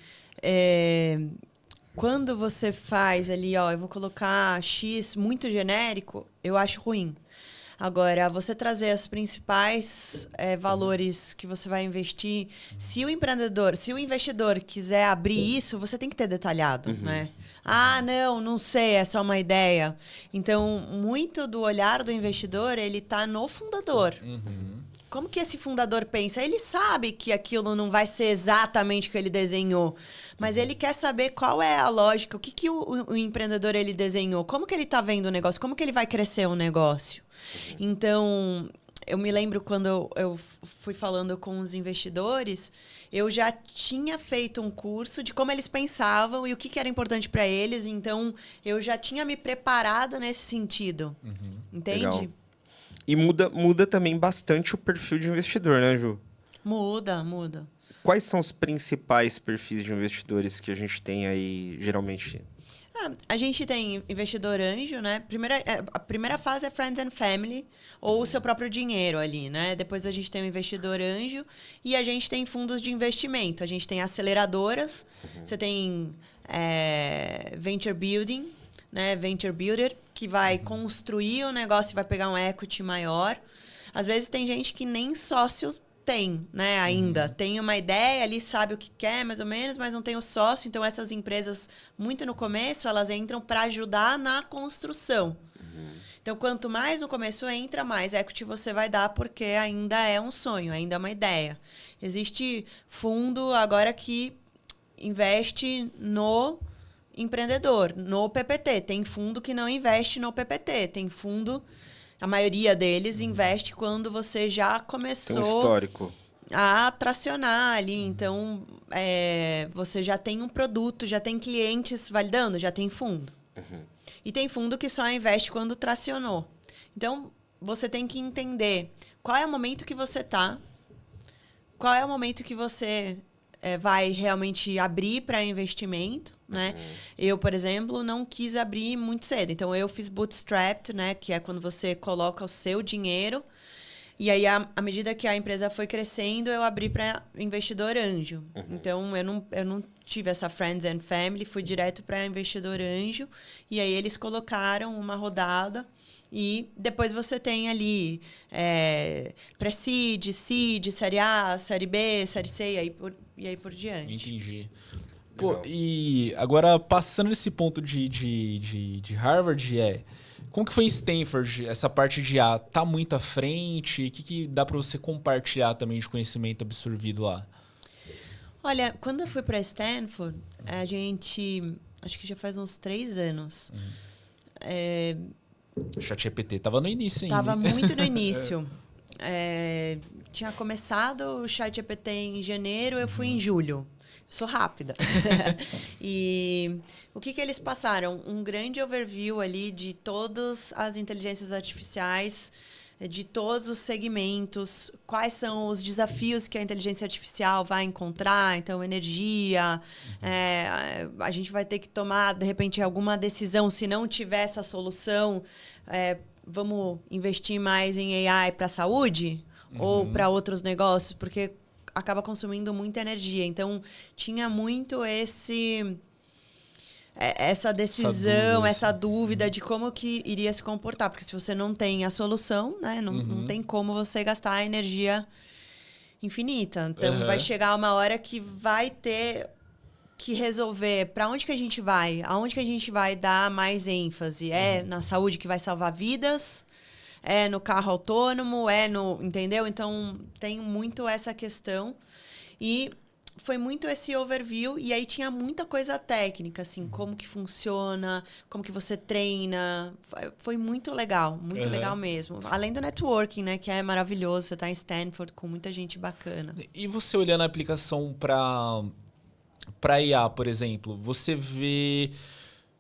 Quando você faz ali, eu vou colocar X muito genérico, eu acho ruim. Agora, você trazer os principais valores que você vai investir, se o investidor quiser abrir isso, você tem que ter detalhado, né? Não sei, é só uma ideia. Então, muito do olhar do investidor, ele está no fundador. Como que esse fundador pensa? Ele sabe que aquilo não vai ser exatamente o que ele desenhou, mas ele quer saber qual é a lógica, o que o empreendedor ele desenhou, como que ele está vendo o negócio, como que ele vai crescer o negócio. Então, eu me lembro quando eu fui falando com os investidores, eu já tinha feito um curso de como eles pensavam e o que era importante para eles, então eu já tinha me preparado nesse sentido. Entende? Legal. E muda também bastante o perfil de investidor, né, Ju? Muda. Quais são os principais perfis de investidores que a gente tem aí, geralmente? A gente tem investidor anjo, né? A primeira fase é Friends and Family, ou o seu próprio dinheiro ali, né? Depois a gente tem o investidor anjo e a gente tem fundos de investimento. A gente tem aceleradoras, você tem Venture Building, né? Venture Builder, que vai construir o negócio e vai pegar um equity maior. Às vezes tem gente que nem sócios tem, né, ainda. Tem uma ideia ali, sabe o que quer, mais ou menos, mas não tem o sócio. Então, essas empresas, muito no começo, elas entram para ajudar na construção. Então, quanto mais no começo entra, mais equity você vai dar, porque ainda é um sonho, ainda é uma ideia. Existe fundo agora que investe no empreendedor, no PPT. Tem fundo que não investe no PPT. Tem fundo, a maioria deles investe quando você já começou... Tem um histórico. A tracionar ali. Então, você já tem um produto, já tem clientes validando, já tem fundo. E tem fundo que só investe quando tracionou. Então, você tem que entender qual é o momento que você está, qual é o momento que você vai realmente abrir para investimento, né? Eu, por exemplo, não quis abrir muito cedo. Então, eu fiz bootstrapped, né? Que é quando você coloca o seu dinheiro. E aí, à medida que a empresa foi crescendo, eu abri para investidor anjo. Então, eu não tive essa friends and family, fui direto para investidor anjo. E aí, eles colocaram uma rodada. E depois você tem ali pré-seed, seed, série A, série B, série C, e aí por diante. Entendi. Pô, e agora, passando nesse ponto de Harvard, como que foi em Stanford, essa parte de A? Tá muito à frente? O que dá para você compartilhar também de conhecimento absorvido lá? Olha, quando eu fui para Stanford, a gente... Acho que já faz uns 3 anos. O ChatGPT tava no início ainda. Tava muito no início. Tinha começado o ChatGPT em janeiro, eu fui em julho. Sou rápida. E o que eles passaram? Um grande overview ali de todas as inteligências artificiais, de todos os segmentos, quais são os desafios que a inteligência artificial vai encontrar. Então, energia, a gente vai ter que tomar, de repente, alguma decisão. Se não tiver essa solução, vamos investir mais em AI para a saúde ou para outros negócios? Porque acaba consumindo muita energia. Então, tinha muito essa decisão, essa dúvida de como que iria se comportar. Porque se você não tem a solução, né, não tem como você gastar energia infinita. Então, vai chegar uma hora que vai ter que resolver para onde que a gente vai, aonde que a gente vai dar mais ênfase. Na saúde que vai salvar vidas? No carro autônomo? Entendeu? Então, tem muito essa questão. E foi muito esse overview. E aí tinha muita coisa técnica, assim. Como que funciona, como que você treina. Foi muito legal mesmo. Além do networking, né? Que é maravilhoso. Você tá em Stanford com muita gente bacana. E você olhando a aplicação para IA, por exemplo, você vê...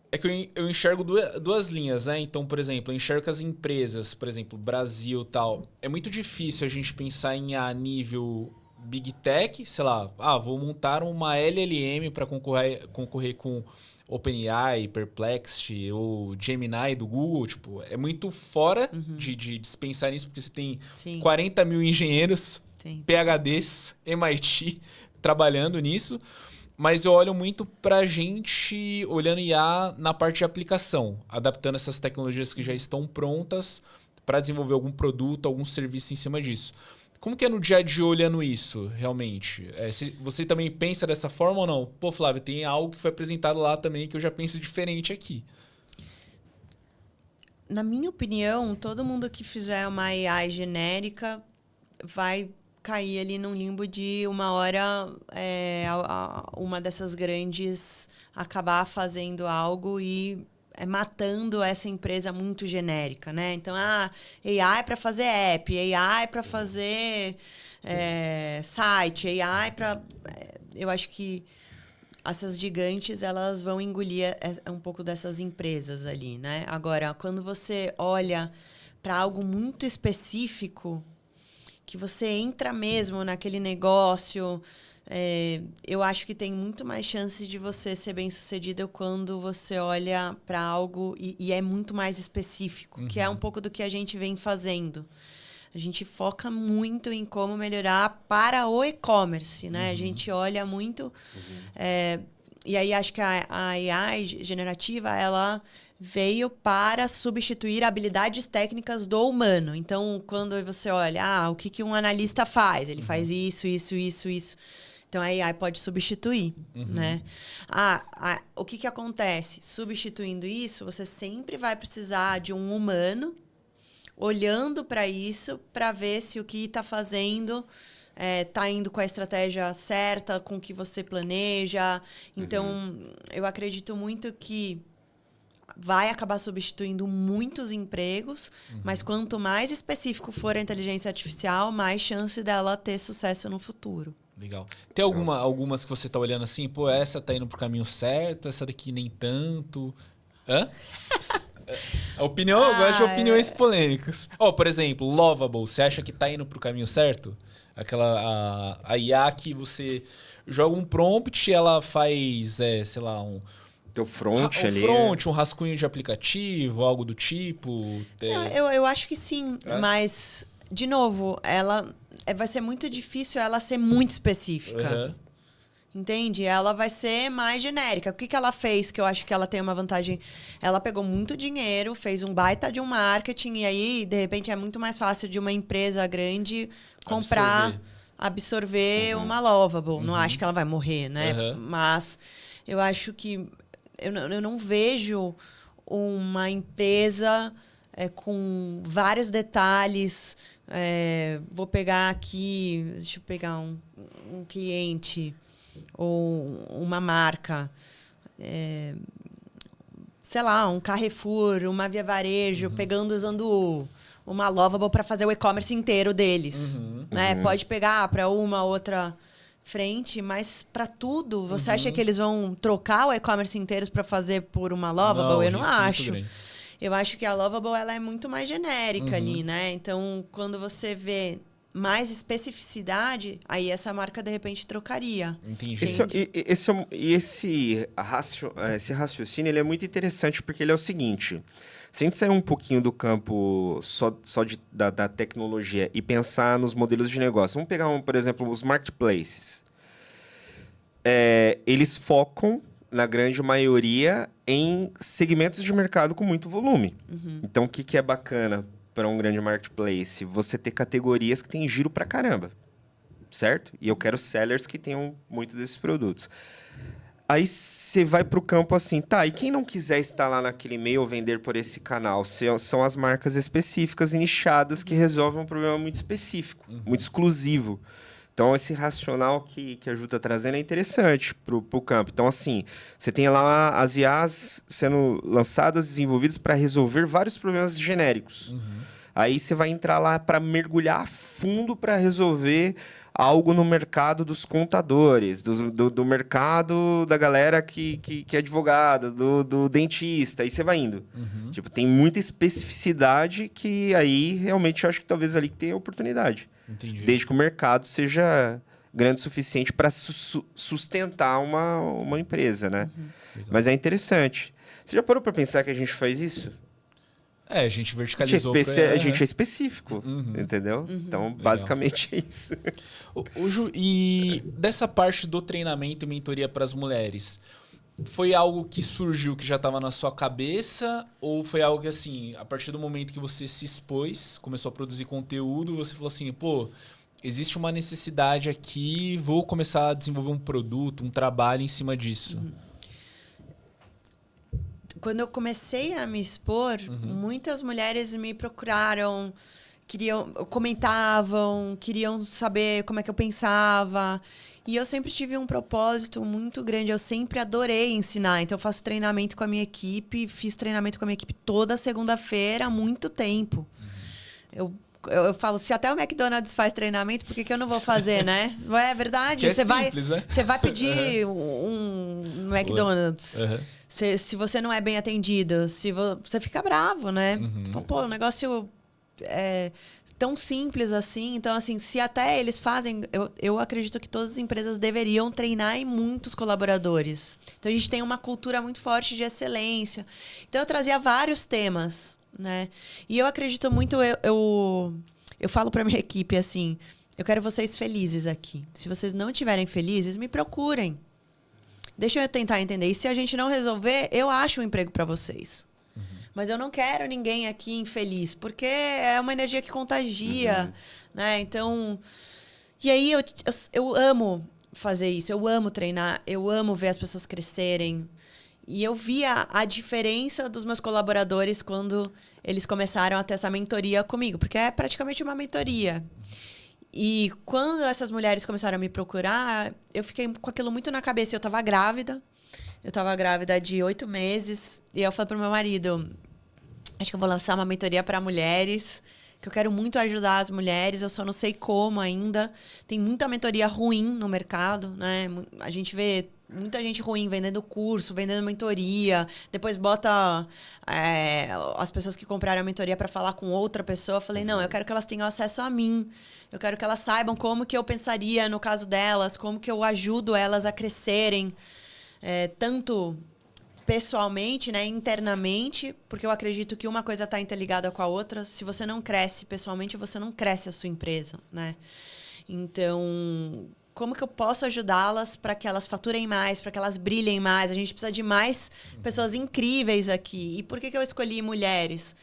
É que eu enxergo duas linhas, né? Então, por exemplo, eu enxergo que as empresas, por exemplo, Brasil e tal, é muito difícil a gente pensar em a nível Big Tech, sei lá, vou montar uma LLM para concorrer com OpenAI, Perplexity ou Gemini do Google. Tipo, é muito fora de se pensar nisso, porque você tem 40 mil engenheiros, PhDs, MIT, trabalhando nisso. Mas eu olho muito pra gente olhando IA na parte de aplicação, adaptando essas tecnologias que já estão prontas para desenvolver algum produto, algum serviço em cima disso. Como que é no dia a dia olhando isso, realmente? Você também pensa dessa forma ou não? Pô, Flávio, tem algo que foi apresentado lá também que eu já penso diferente aqui. Na minha opinião, todo mundo que fizer uma AI genérica vai cair ali num limbo de uma hora uma dessas grandes acabar fazendo algo e matando essa empresa muito genérica, né? Então, AI para fazer app, AI para fazer site, AI para... eu acho que essas gigantes, elas vão engolir um pouco dessas empresas ali, né? Agora, quando você olha para algo muito específico, que você entra mesmo naquele negócio, eu acho que tem muito mais chance de você ser bem-sucedido quando você olha para algo e é muito mais específico, que é um pouco do que a gente vem fazendo. A gente foca muito em como melhorar para o e-commerce, né? A gente olha muito E aí acho que a AI generativa, ela veio para substituir habilidades técnicas do humano. Então, quando você olha, o que um analista faz? Ele faz isso, isso, isso, isso. Então, a AI pode substituir, né? O que acontece? Substituindo isso, você sempre vai precisar de um humano olhando para isso, para ver se o que está fazendo está indo com a estratégia certa, com o que você planeja. Então, eu acredito muito que vai acabar substituindo muitos empregos, mas quanto mais específico for a inteligência artificial, mais chance dela ter sucesso no futuro. Legal. Tem algumas que você tá olhando assim, pô, essa tá indo pro caminho certo, essa daqui nem tanto. Hã? A opinião, eu gosto de opiniões polêmicas. Por exemplo, Lovable, você acha que tá indo pro caminho certo? A IA que você joga um prompt e ela faz, sei lá, teu front ali. Um rascunho de aplicativo, algo do tipo. Eu acho que sim, mas, de novo, vai ser muito difícil ela ser muito específica. Entende? Ela vai ser mais genérica. O que ela fez que eu acho que ela tem uma vantagem? Ela pegou muito dinheiro, fez um baita de um marketing, e aí, de repente, é muito mais fácil de uma empresa grande comprar, absorver uma Lovable. Não acho que ela vai morrer, né? Mas eu acho que eu não vejo uma empresa com vários detalhes. Vou pegar aqui, deixa eu pegar um cliente ou uma marca, sei lá, um Carrefour, uma Via Varejo, usando uma Lovable para fazer o e-commerce inteiro deles. Né? Pode pegar para uma outra frente, mas para tudo, você acha que eles vão trocar o e-commerce inteiro para fazer por uma Lovable? Eu não acho. Eu acho que a Lovable ela é muito mais genérica ali, né? Então, quando você vê mais especificidade, aí essa marca, de repente, trocaria. Entendi. Esse raciocínio ele é muito interessante, porque ele é o seguinte: se a gente sair um pouquinho do campo da tecnologia e pensar nos modelos de negócio, vamos pegar, por exemplo, os marketplaces. Eles focam, na grande maioria, em segmentos de mercado com muito volume. Então, o que é bacana para um grande marketplace? Você ter categorias que tem giro pra caramba, certo? E eu quero sellers que tenham muito desses produtos. Aí você vai para o campo assim, e quem não quiser estar lá naquele meio ou vender por esse canal? São as marcas específicas e nichadas que resolvem um problema muito específico, muito exclusivo. Então, esse racional que a Ju está trazendo é interessante para o campo. Então, assim, você tem lá as IAs sendo lançadas, desenvolvidas para resolver vários problemas genéricos. Aí você vai entrar lá para mergulhar a fundo para resolver algo no mercado dos contadores, do mercado da galera que é advogado, do dentista, aí você vai indo. Tipo, tem muita especificidade que aí realmente eu acho que talvez ali que tenha oportunidade. Entendi. Desde que o mercado seja grande o suficiente para sustentar uma empresa, né? Mas é interessante. Você já parou para pensar que a gente faz isso? A gente verticalizou. A gente é específico, entendeu? Então, basicamente é isso. Ju, e dessa parte do treinamento e mentoria para as mulheres, foi algo que surgiu que já estava na sua cabeça? Ou foi algo que, assim, a partir do momento que você se expôs, começou a produzir conteúdo, você falou assim, existe uma necessidade aqui, vou começar a desenvolver um produto, um trabalho em cima disso? Quando eu comecei a me expor, muitas mulheres me procuraram, comentavam, queriam saber como é que eu pensava. E eu sempre tive um propósito muito grande. Eu sempre adorei ensinar. Então, eu faço treinamento com a minha equipe. Fiz treinamento com a minha equipe toda segunda-feira há muito tempo. Eu falo, se até o McDonald's faz treinamento, por que eu não vou fazer, né? É verdade. Você simples, né? Você vai pedir um McDonald's. Se você não é bem atendido, você fica bravo, né? Então, o negócio é tão simples assim. Então, assim, se até eles fazem... Eu acredito que todas as empresas deveriam treinar em muitos colaboradores. Então, a gente tem uma cultura muito forte de excelência. Então, eu trazia vários temas, né? E eu acredito muito... Eu falo para minha equipe assim, eu quero vocês felizes aqui. Se vocês não estiverem felizes, me procurem. deixa eu tentar entender. E se a gente não resolver, eu acho um emprego para vocês. Mas eu não quero ninguém aqui infeliz, porque é uma energia que contagia, né? Então, e aí eu amo fazer isso, eu amo treinar, eu amo ver as pessoas crescerem. E eu via a diferença dos meus colaboradores quando eles começaram a ter essa mentoria comigo, porque é praticamente uma mentoria. E quando essas mulheres começaram a me procurar, eu fiquei com aquilo muito na cabeça. Eu estava grávida de 8 meses, e eu falei pro meu marido, acho que eu vou lançar uma mentoria para mulheres, que eu quero muito ajudar as mulheres, eu só não sei como ainda. Tem muita mentoria ruim no mercado, né? A gente vê muita gente ruim vendendo curso, vendendo mentoria, depois bota as pessoas que compraram a mentoria para falar com outra pessoa. Eu falei, não, eu quero que elas tenham acesso a mim. Eu quero que elas saibam como que eu pensaria no caso delas, como que eu ajudo elas a crescerem, tanto pessoalmente, né, internamente, porque eu acredito que uma coisa está interligada com a outra. Se você não cresce pessoalmente, você não cresce a sua empresa, né? Então, como que eu posso ajudá-las para que elas faturem mais, para que elas brilhem mais? A gente precisa de mais pessoas incríveis aqui. E por que eu escolhi mulheres?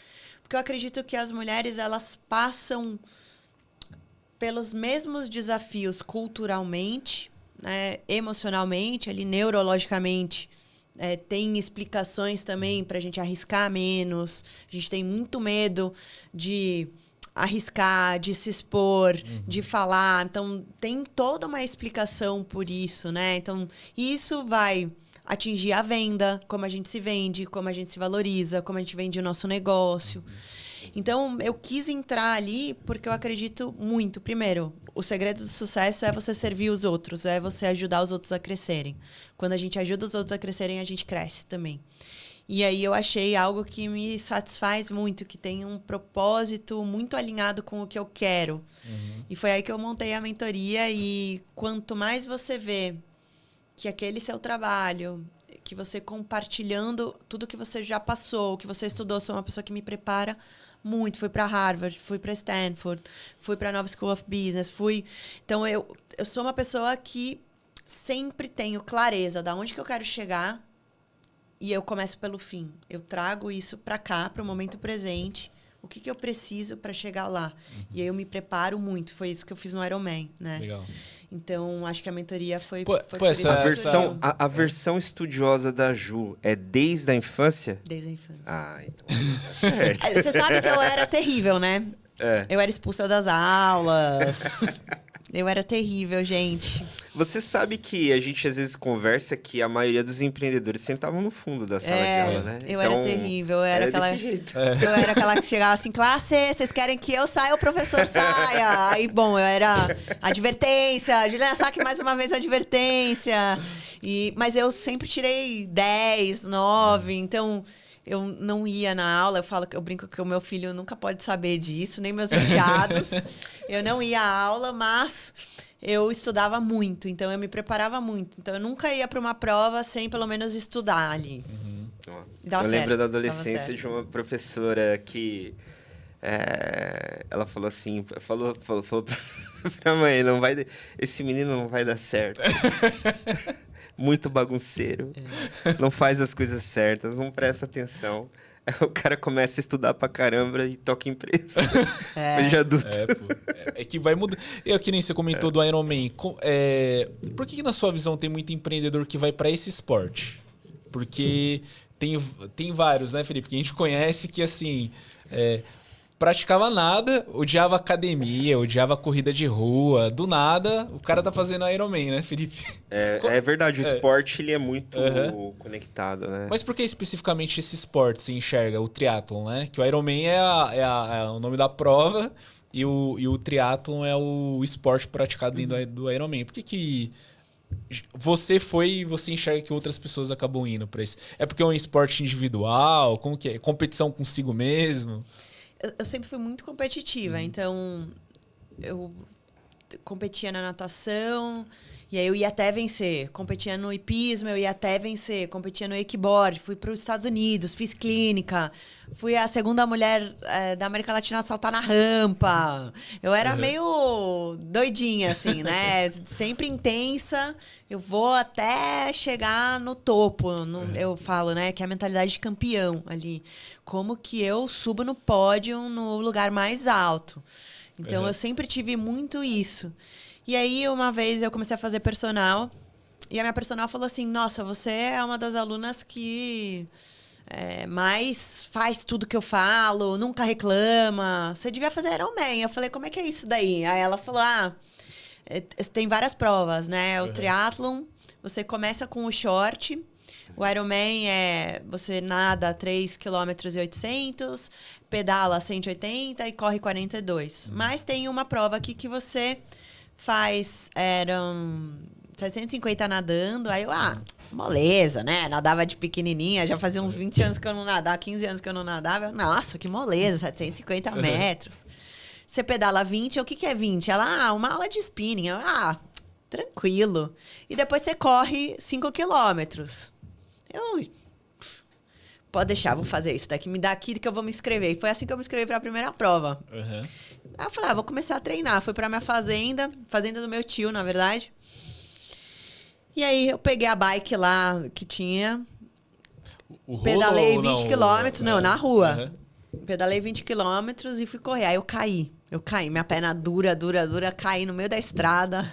Porque eu acredito que as mulheres, elas passam pelos mesmos desafios culturalmente, né, emocionalmente, ali, neurologicamente. Tem explicações também para a gente arriscar menos. A gente tem muito medo de arriscar, de se expor, de falar. Então, tem toda uma explicação por isso, né? Então, isso vai atingir a venda, como a gente se vende, como a gente se valoriza, como a gente vende o nosso negócio. Então, eu quis entrar ali porque eu acredito muito. Primeiro, o segredo do sucesso é você servir os outros, é você ajudar os outros a crescerem. Quando a gente ajuda os outros a crescerem, a gente cresce também. E aí eu achei algo que me satisfaz muito, que tem um propósito muito alinhado com o que eu quero. E foi aí que eu montei a mentoria. E quanto mais você vê que aquele seu trabalho, que você compartilhando tudo que você já passou, que você estudou, sou uma pessoa que me prepara muito. Fui para Harvard, fui para Stanford, fui para a Nova School of Business, Então, eu sou uma pessoa que sempre tenho clareza de onde que eu quero chegar e eu começo pelo fim. Eu trago isso para cá, para o momento presente. O que eu preciso para chegar lá? E aí eu me preparo muito. Foi isso que eu fiz no Ironman, né? Legal. Então, acho que a mentoria foi a versão estudiosa da Ju é desde a infância? Desde a infância. Ah, então tá certo. Você sabe que eu era terrível, né? Eu era expulsa das aulas. Eu era terrível, gente. Você sabe que a gente às vezes conversa que a maioria dos empreendedores sentavam no fundo da sala de aula, né? Eu era terrível. Eu era aquela, desse jeito. Eu era aquela que chegava assim, classe, vocês querem que eu saia, o professor saia. Aí, bom, eu era advertência. Juliana, saque mais uma vez a advertência. Mas eu sempre tirei 10, 9, então eu não ia na aula. Eu brinco que o meu filho nunca pode saber disso, nem meus enteados. Eu não ia à aula, mas eu estudava muito, então eu me preparava muito. Então eu nunca ia para uma prova sem pelo menos estudar ali. Eu lembro da adolescência de uma professora que ela falou assim, falou pra mãe, esse menino não vai dar certo. Muito bagunceiro, não faz as coisas certas, não presta atenção. Aí o cara começa a estudar pra caramba e toca empresa. De adulto. É que vai mudar. Que nem você comentou do Ironman. Por que na sua visão tem muito empreendedor que vai pra esse esporte? Porque tem vários, né, Felipe? Que a gente conhece que, assim, praticava nada, odiava academia, odiava corrida de rua. Do nada, o cara tá fazendo Ironman, né, Felipe? É verdade, o esporte ele é muito conectado, né? Mas por que especificamente esse esporte se enxerga, o triatlon, né? Que o Ironman é o nome da prova e o triatlon é o esporte praticado dentro do Ironman. Por que você enxerga que outras pessoas acabam indo pra isso? É porque é um esporte individual? Como que é? Competição consigo mesmo? Eu sempre fui muito competitiva, então eu competia na natação, e aí eu ia até vencer. Competia no hipismo, eu ia até vencer. Competia no wakeboard, fui para os Estados Unidos, fiz clínica. Fui a segunda mulher da América Latina a saltar na rampa. Eu era meio doidinha, assim, né? Sempre intensa. Eu vou até chegar no topo. Eu falo, né? Que é a mentalidade de campeão ali. Como que eu subo no pódio no lugar mais alto. Então, eu sempre tive muito isso. E aí, uma vez, eu comecei a fazer personal. E a minha personal falou assim, nossa, você é uma das alunas que mais faz tudo que eu falo, nunca reclama. Você devia fazer Ironman. Eu falei, como é que é isso daí? Aí ela falou, tem várias provas, né? O triatlon, você começa com o short. O Ironman você nada 3,8 km, pedala 180 e corre 42. Mas tem uma prova aqui que você faz, eram 750 nadando, aí eu, moleza, né? Nadava de pequenininha, já fazia uns 20 anos que eu não nadava, 15 anos que eu não nadava. Nossa, que moleza, 750 metros. Você pedala 20, o que é 20? Ela, uma aula de spinning. Eu, tranquilo. E depois você corre 5 quilômetros. Pode deixar, vou fazer isso daqui, me dá aqui que eu vou me inscrever. E foi assim que eu me inscrevi para a primeira prova. Aí eu falei, vou começar a treinar. Fui para minha fazenda do meu tio, na verdade. E aí eu peguei a bike lá que tinha. Pedalei 20 quilômetros, na rua. Pedalei 20 quilômetros e fui correr. Aí eu caí, minha perna dura, caí no meio da estrada.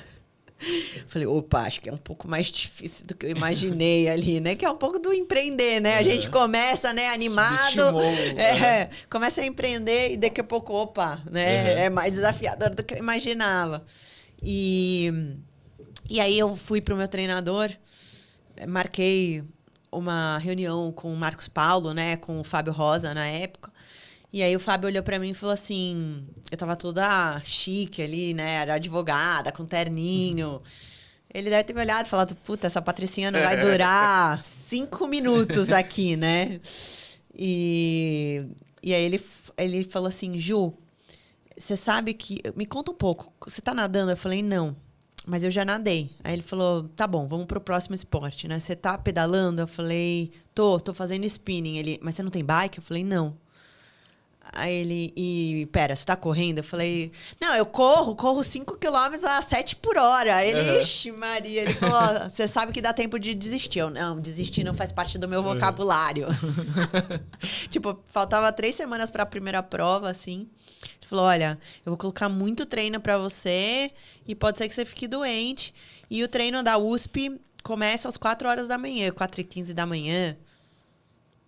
Falei, opa, acho que é um pouco mais difícil do que eu imaginei ali, né? Que é um pouco do empreender, né? A gente começa, né, animado. Começa a empreender e daqui a pouco, opa, né? É mais desafiador do que eu imaginava. E aí eu fui pro meu treinador, marquei uma reunião com o Marcos Paulo, né? Com o Fábio Rosa na época. E aí o Fábio olhou pra mim e falou assim... Eu tava toda chique ali, né? Era advogada, com terninho. Ele deve ter me olhado e falado... Puta, essa Patricinha não vai durar 5 minutos aqui, né? E aí ele falou assim... Ju, você sabe que... Me conta um pouco. Você tá nadando? Eu falei, não. Mas eu já nadei. Aí ele falou... Tá bom, vamos pro próximo esporte, né? Você tá pedalando? Eu falei... Tô fazendo spinning. Ele... Mas você não tem bike? Eu falei, não. Aí ele, pera, você tá correndo? Eu falei, não, eu corro 5 km a 7 por hora. Ele, ixi, Maria, ele falou, você sabe que dá tempo de desistir. Eu, não, desistir não faz parte do meu vocabulário. Tipo, faltava 3 semanas pra primeira prova, assim. Ele falou, olha, eu vou colocar muito treino pra você e pode ser que você fique doente. E o treino da USP começa às 4 horas da manhã, 4h15 da manhã.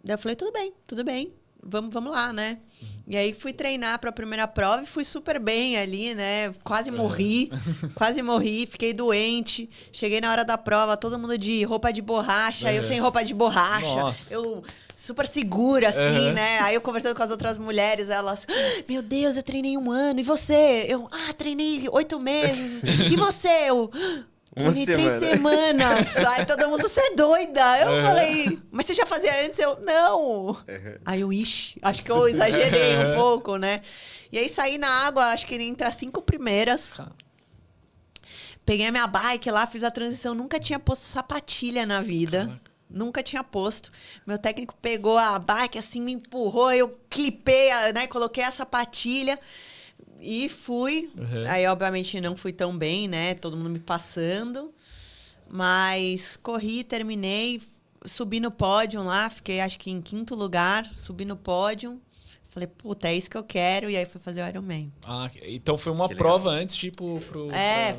Daí eu falei, tudo bem. Vamos lá, né? E aí fui treinar para a primeira prova e fui super bem ali, né? Quase morri, fiquei doente. Cheguei na hora da prova, todo mundo de roupa de borracha, eu sem roupa de borracha. Nossa. Eu super segura, assim, né? Aí eu conversando com as outras mulheres, elas... Meu Deus, eu treinei 1 ano. E você? Eu, treinei 8 meses. E você? Eu... Treinei 3 semanas. Aí todo mundo, você é doida. Eu falei, mas você já fazia antes? Eu, não. Aí eu, acho que eu exagerei um pouco, né? E aí saí na água, acho que entre as 5 primeiras. Peguei a minha bike lá, fiz a transição. Nunca tinha posto sapatilha na vida. Caraca. Nunca tinha posto. Meu técnico pegou a bike, assim, me empurrou. Eu clipei, né? Coloquei a sapatilha. E fui. Aí, obviamente, não fui tão bem, né? Todo mundo me passando. Mas corri, terminei. Subi no pódio lá. Fiquei, acho que em 5º lugar. Subi no pódio. Falei, puta, é isso que eu quero. E aí fui fazer o Ironman. Então foi uma prova antes, tipo, pro...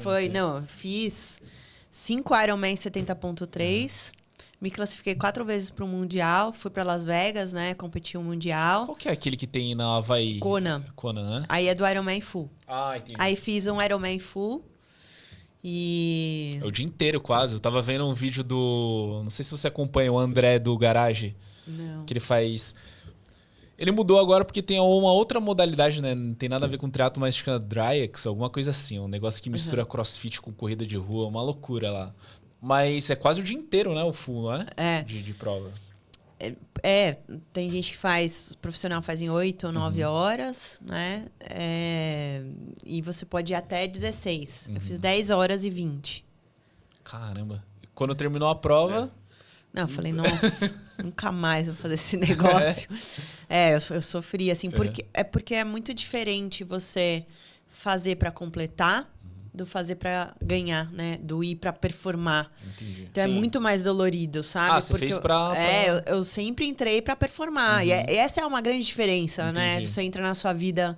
foi. Não, eu fiz 5 Ironman 70.3. Me classifiquei 4 vezes para o Mundial. Fui para Las Vegas, né? Competi um Mundial. Qual que é aquele que tem na Havaí? Kona, né? Aí é do Ironman Full. Entendi. Aí fiz um Ironman Full. E... É o dia inteiro quase. Eu tava vendo um vídeo do... Não sei se você acompanha o André do Garage. Não. Que ele faz... Ele mudou agora porque tem uma outra modalidade, né? Não tem nada a ver com triatlo, mas chama Dryax, alguma coisa assim. Um negócio que mistura crossfit com corrida de rua. Uma loucura lá. Mas é quase o dia inteiro, né? O full, não é? É. De prova. Tem gente que faz, profissional faz em 8 ou 9 horas, né? E você pode ir até 16. Eu fiz 10 horas e 20. Caramba. E quando terminou a prova... Não, eu falei, nossa, nunca mais vou fazer esse negócio. Eu sofri, assim, porque é muito diferente você fazer para completar do fazer para ganhar, né? Do ir para performar. Entendi. Então é muito mais dolorido, sabe? Você fez pra... eu sempre entrei para performar. E essa é uma grande diferença, né? Você entra na sua vida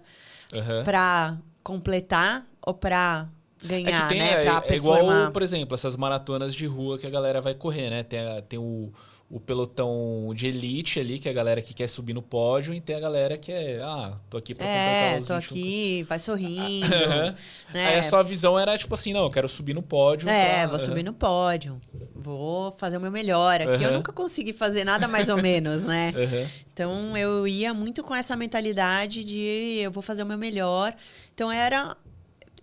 para completar ou para ganhar, né? Pra performar. Igual, por exemplo, essas maratonas de rua que a galera vai correr, né? Tem o pelotão de elite ali, que é a galera que quer subir no pódio, e tem a galera que tô aqui pra completar os 21. Tô aqui, vai sorrindo. Né? Aí a sua visão era tipo assim, não, eu quero subir no pódio. Vou subir no pódio. Vou fazer o meu melhor. Aqui eu nunca consegui fazer nada mais ou menos, né? Então eu ia muito com essa mentalidade de eu vou fazer o meu melhor. Então era...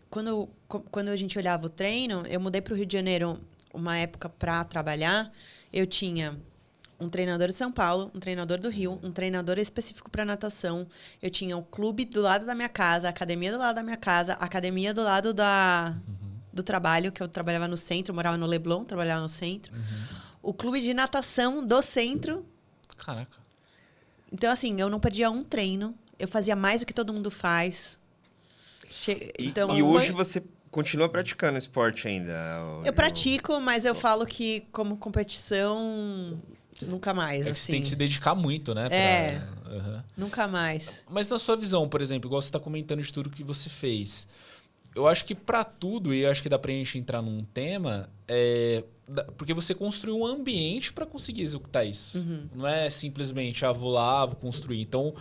Quando a gente olhava o treino, eu mudei para o Rio de Janeiro uma época para trabalhar. Eu tinha um treinador de São Paulo, um treinador do Rio, um treinador específico para natação. Eu tinha o clube do lado da minha casa, a academia do lado da minha casa, a academia do lado do trabalho, que eu trabalhava no centro, morava no Leblon, trabalhava no centro. O clube de natação do centro. Caraca. Então, assim, eu não perdia um treino. Eu fazia mais do que todo mundo faz. E hoje você continua praticando esporte ainda? Eu pratico, mas eu falo que como competição, nunca mais. Você tem que se dedicar muito, né? Nunca mais. Mas na sua visão, por exemplo, igual você está comentando de tudo que você fez, eu acho que para tudo, e eu acho que dá pra gente entrar num tema, porque você construiu um ambiente para conseguir executar isso. Não é simplesmente, vou lá, vou construir. Então...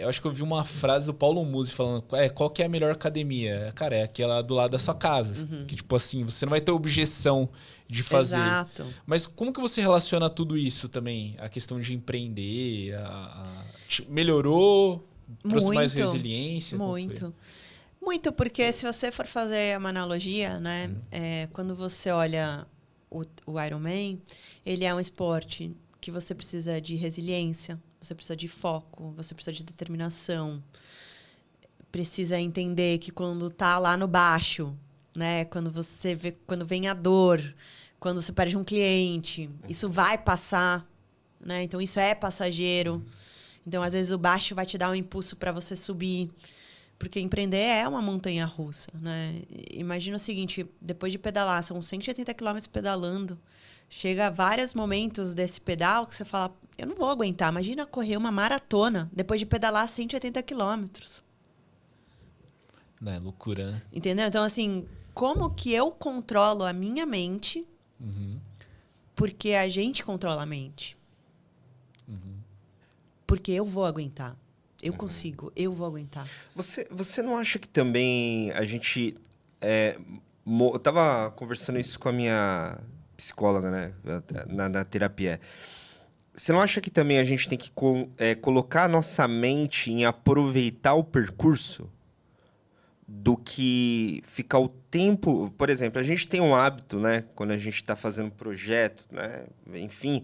eu acho que eu vi uma frase do Paulo Musi falando qual que é a melhor academia? Cara, é aquela do lado da sua casa. Que, tipo assim, você não vai ter objeção de fazer. Exato. Mas como que você relaciona tudo isso também? A questão de empreender? Melhorou? Trouxe mais resiliência? Muito, porque se você for fazer uma analogia, né? Quando você olha o Ironman, ele é um esporte que você precisa de resiliência. Você precisa de foco, você precisa de determinação. Precisa entender que quando tá lá no baixo, né? Quando vem a dor, quando você perde um cliente, isso vai passar, né? Então isso é passageiro. Então às vezes o baixo vai te dar um impulso para você subir, porque empreender é uma montanha russa, né? Imagina o seguinte, depois de pedalar, são 180 quilômetros pedalando. Chega a vários momentos desse pedal que você fala, eu não vou aguentar. Imagina correr uma maratona depois de pedalar 180 quilômetros. Não, é loucura, né? Entendeu? Então, assim, como que eu controlo a minha mente? Porque a gente controla a mente. Porque eu vou aguentar. Eu consigo, eu vou aguentar. Você não acha que também a gente... eu tava conversando isso com a minha... psicóloga, né? Na terapia. Você não acha que também a gente tem que colocar a nossa mente em aproveitar o percurso do que ficar o tempo... Por exemplo, a gente tem um hábito, né? Quando a gente está fazendo projeto, né? Enfim,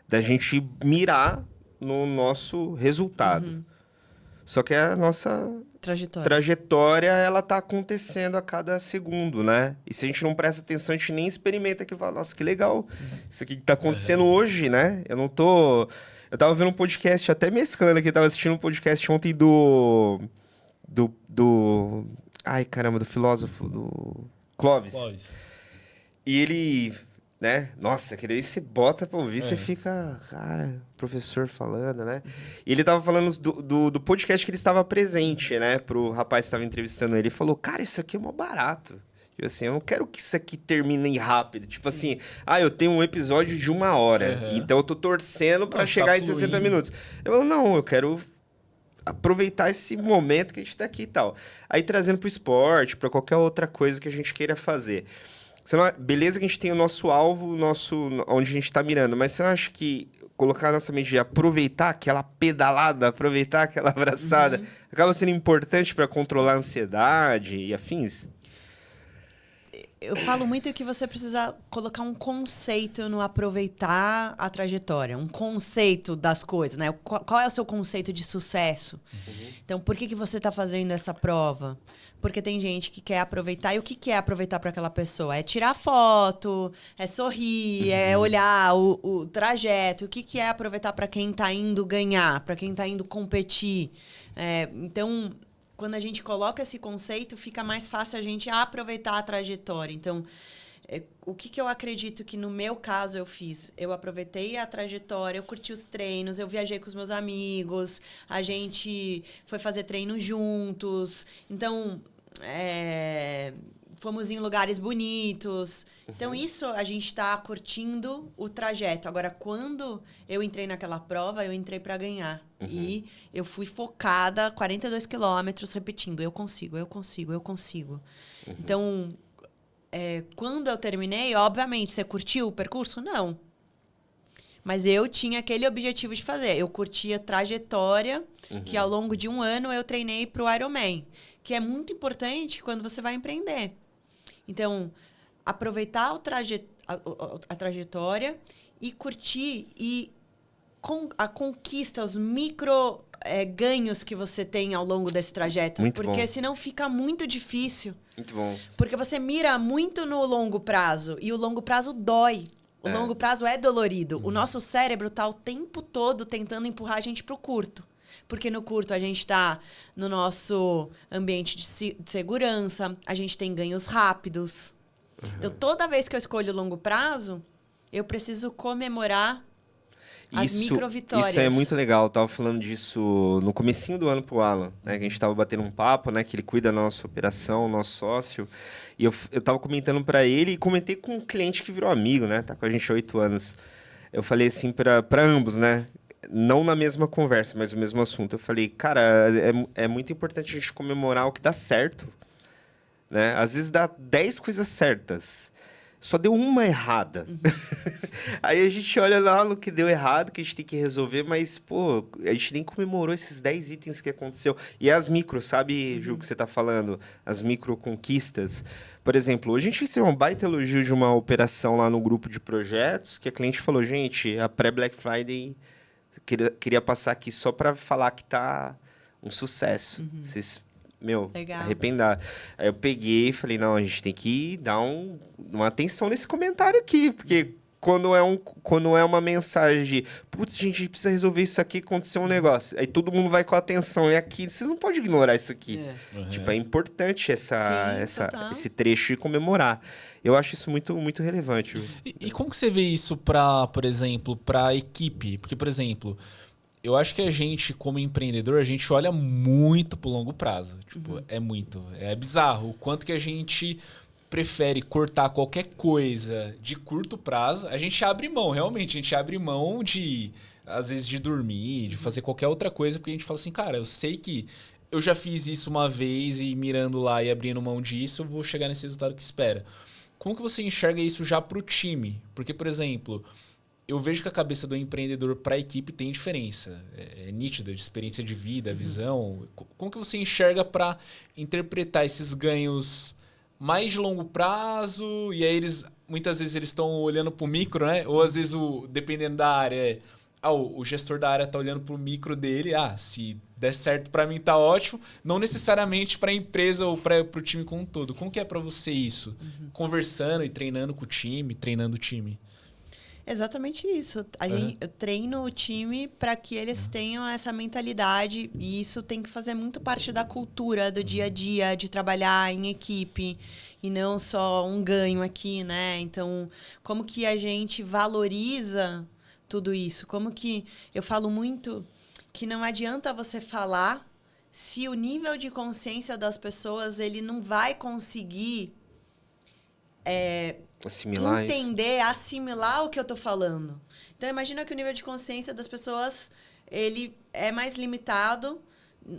da gente mirar no nosso resultado. Só que a nossa trajetória ela tá acontecendo a cada segundo, né? E se a gente não presta atenção, a gente nem experimenta que fala, nossa, que legal. Isso aqui que tá acontecendo hoje, né? Eu tava vendo um podcast, até mesclando aqui, tava assistindo um podcast ontem do ai, caramba, do filósofo, do Clóvis. E ele... né? Nossa, que daí você bota pra ouvir, você fica... Cara, professor falando, né? E ele tava falando do podcast que ele estava presente, né? Pro rapaz que estava entrevistando ele. Ele falou, cara, isso aqui é mó barato. Tipo assim, eu não quero que isso aqui termine rápido. Tipo assim, eu tenho um episódio de 1 hora. Então eu tô torcendo pra chegar em 60 minutos. Eu falo, não, eu quero... aproveitar esse momento que a gente tá aqui e tal. Aí trazendo pro esporte, pra qualquer outra coisa que a gente queira fazer... Beleza que a gente tem o nosso alvo, onde a gente está mirando, mas você não acha que colocar a nossa mente de aproveitar aquela pedalada, aproveitar aquela abraçada, acaba sendo importante para controlar a ansiedade e afins? Eu falo muito que você precisa colocar um conceito no aproveitar a trajetória, um conceito das coisas, né? Qual é o seu conceito de sucesso? Então, por que você está fazendo essa prova? Porque tem gente que quer aproveitar. E o que é aproveitar para aquela pessoa? É tirar foto, é sorrir, é olhar o trajeto. O que é aproveitar para quem está indo ganhar, para quem está indo competir? Então, quando a gente coloca esse conceito, fica mais fácil a gente aproveitar a trajetória. Então, o que eu acredito que no meu caso eu fiz? Eu aproveitei a trajetória, eu curti os treinos, eu viajei com os meus amigos, a gente foi fazer treino juntos. Então, fomos em lugares bonitos. Então, isso a gente está curtindo o trajeto. Agora, quando eu entrei naquela prova, eu entrei para ganhar. E eu fui focada 42 quilômetros, repetindo, eu consigo, eu consigo, eu consigo. Então, quando eu terminei, obviamente, você curtiu o percurso? Não. Mas eu tinha aquele objetivo de fazer. Eu curti a trajetória, que ao longo de um ano eu treinei para o Ironman, que é muito importante quando você vai empreender. Então, aproveitar a trajetória e curtir e a conquista, os micro ganhos que você tem ao longo desse trajeto. Muito porque bom. senão fica muito difícil. Muito bom. Porque você mira muito no longo prazo e o longo prazo dói. O longo prazo é dolorido. O nosso cérebro está o tempo todo tentando empurrar a gente para o curto. Porque no curto a gente está no nosso ambiente de segurança, a gente tem ganhos rápidos. Então, toda vez que eu escolho o longo prazo, eu preciso comemorar as micro-vitórias. Isso é muito legal. Eu tava falando disso no comecinho do ano pro Alan, né? Que a gente tava batendo um papo, né? Que ele cuida da nossa operação, nosso sócio. E eu tava comentando para ele e comentei com um cliente que virou amigo, né? Tá com a gente há 8 anos. Eu falei assim para ambos, né? Não na mesma conversa, mas o mesmo assunto. Eu falei, cara, é muito importante a gente comemorar o que dá certo, né? Às vezes dá 10 coisas certas. Só deu uma errada. Aí a gente olha lá no que deu errado, que a gente tem que resolver, mas, pô, a gente nem comemorou esses 10 itens que aconteceu. E as micro, sabe, Ju, que você tá falando? As micro conquistas. Por exemplo, hoje a gente recebeu um baita elogio de uma operação lá no grupo de projetos, que a cliente falou, gente, a pré-Black Friday, queria passar aqui só para falar que tá um sucesso. Vocês... Legal. Arrependar. Aí eu peguei e falei, não, a gente tem que dar uma atenção nesse comentário aqui, porque quando é uma mensagem de, putz, gente, a gente precisa resolver isso aqui, aconteceu um negócio. Aí todo mundo vai com atenção, e aqui, vocês não podem ignorar isso aqui. Tipo, é importante esse trecho e comemorar. Eu acho isso muito, muito relevante. E como que você vê isso por exemplo, pra equipe? Porque, por exemplo... Eu acho que a gente, como empreendedor, a gente olha muito pro longo prazo. Tipo, é bizarro o quanto que a gente prefere cortar qualquer coisa de curto prazo. A gente abre mão, realmente. A gente abre mão de, às vezes, de dormir, de fazer qualquer outra coisa, porque a gente fala assim, cara, eu sei que eu já fiz isso uma vez e mirando lá e abrindo mão disso, eu vou chegar nesse resultado que espera. Como que você enxerga isso já pro time? Porque, por exemplo... Eu vejo que a cabeça do empreendedor para a equipe tem diferença. É nítida, de experiência de vida, visão. Como que você enxerga para interpretar esses ganhos mais de longo prazo? E aí muitas vezes eles estão olhando para o micro, né? Ou às vezes, dependendo da área, o gestor da área está olhando para o micro dele. Se der certo para mim tá ótimo. Não necessariamente para a empresa ou para o time como um todo. Como que é para você isso? Conversando e treinando com o time, treinando o time. Exatamente isso. Eu treino o time para que eles tenham essa mentalidade e isso tem que fazer muito parte da cultura do dia a dia, de trabalhar em equipe e não só um ganho aqui, né? Então, como que a gente valoriza tudo isso? Como que eu falo muito que não adianta você falar se o nível de consciência das pessoas ele não vai conseguir assimilar o que eu tô falando. Então, imagina que o nível de consciência das pessoas ele é mais limitado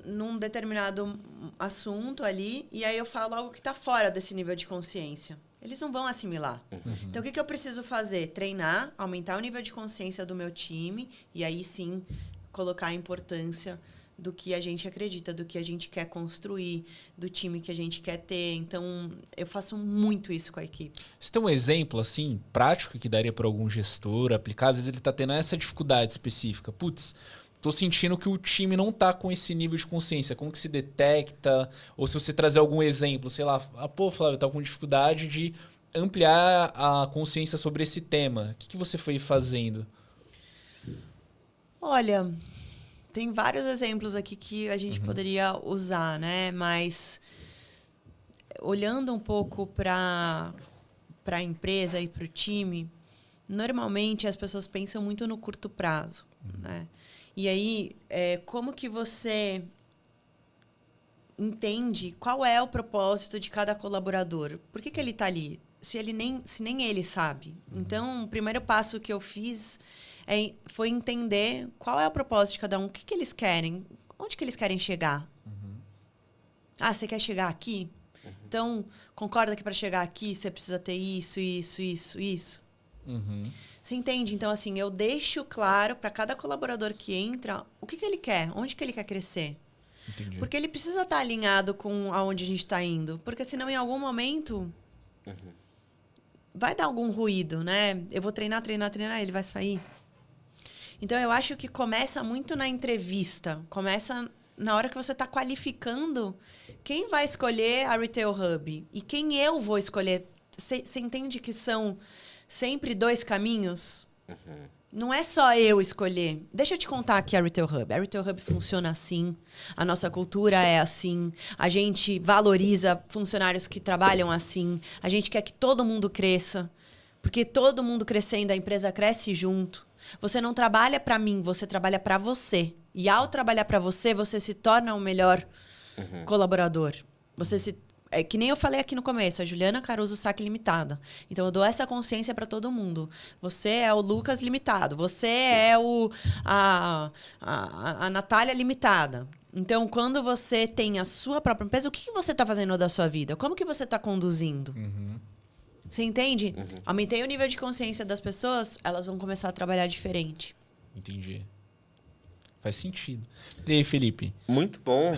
num determinado assunto ali, e aí eu falo algo que está fora desse nível de consciência. Eles não vão assimilar. Então, o que eu preciso fazer? Treinar, aumentar o nível de consciência do meu time, e aí sim colocar a importância do que a gente acredita, do que a gente quer construir, do time que a gente quer ter. Então, eu faço muito isso com a equipe. Você tem um exemplo, assim, prático que daria para algum gestor aplicar? Às vezes ele tá tendo essa dificuldade específica. Putz, tô sentindo que o time não tá com esse nível de consciência. Como que se detecta? Ou se você trazer algum exemplo, sei lá, pô, Flávio, tá com dificuldade de ampliar a consciência sobre esse tema. O que você foi fazendo? Olha, tem vários exemplos aqui que a gente poderia usar, né? Mas olhando um pouco para a empresa e para o time, normalmente as pessoas pensam muito no curto prazo, né? E aí, como que você entende qual é o propósito de cada colaborador? Por que ele está ali? Se nem ele sabe. Então, o primeiro passo que eu fiz foi entender qual é o propósito de cada um, o que eles querem, onde que eles querem chegar. Ah, você quer chegar aqui? Então, concorda que para chegar aqui você precisa ter isso, isso, isso, isso? Você entende? Então, assim, eu deixo claro para cada colaborador que entra o que ele quer, onde que ele quer crescer. Entendi. Porque ele precisa estar alinhado com aonde a gente está indo. Porque senão, em algum momento, vai dar algum ruído, né? Eu vou treinar, ele vai sair. Então, eu acho que começa muito na entrevista. Começa na hora que você está qualificando quem vai escolher a Retail Hub e quem eu vou escolher. Você entende que são sempre dois caminhos? Não é só eu escolher. Deixa eu te contar aqui a Retail Hub. A Retail Hub funciona assim. A nossa cultura é assim. A gente valoriza funcionários que trabalham assim. A gente quer que todo mundo cresça. Porque todo mundo crescendo, a empresa cresce junto. Você não trabalha para mim, você trabalha para você. E ao trabalhar para você, você se torna um melhor colaborador. É que nem eu falei aqui no começo, a Juliana Caruso Saque Limitada. Então, eu dou essa consciência para todo mundo. Você é o Lucas Limitado. Você é a Natália Limitada. Então, quando você tem a sua própria empresa, o que você está fazendo da sua vida? Como que você está conduzindo? Você entende? Aumentei o nível de consciência das pessoas, elas vão começar a trabalhar diferente. Entendi. Faz sentido. E aí, Felipe? Muito bom.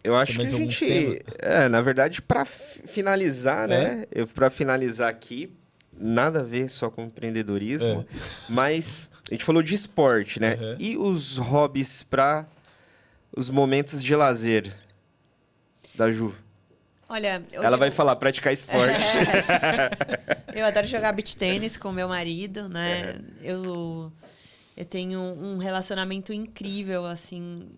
Eu acho que a gente... na verdade, para finalizar, né? Para finalizar aqui, nada a ver só com empreendedorismo, mas a gente falou de esporte, né? E os hobbies para os momentos de lazer da Ju? Olha, ela vai falar praticar esporte. Eu adoro jogar beach tênis com meu marido, né? Eu tenho um relacionamento incrível, assim.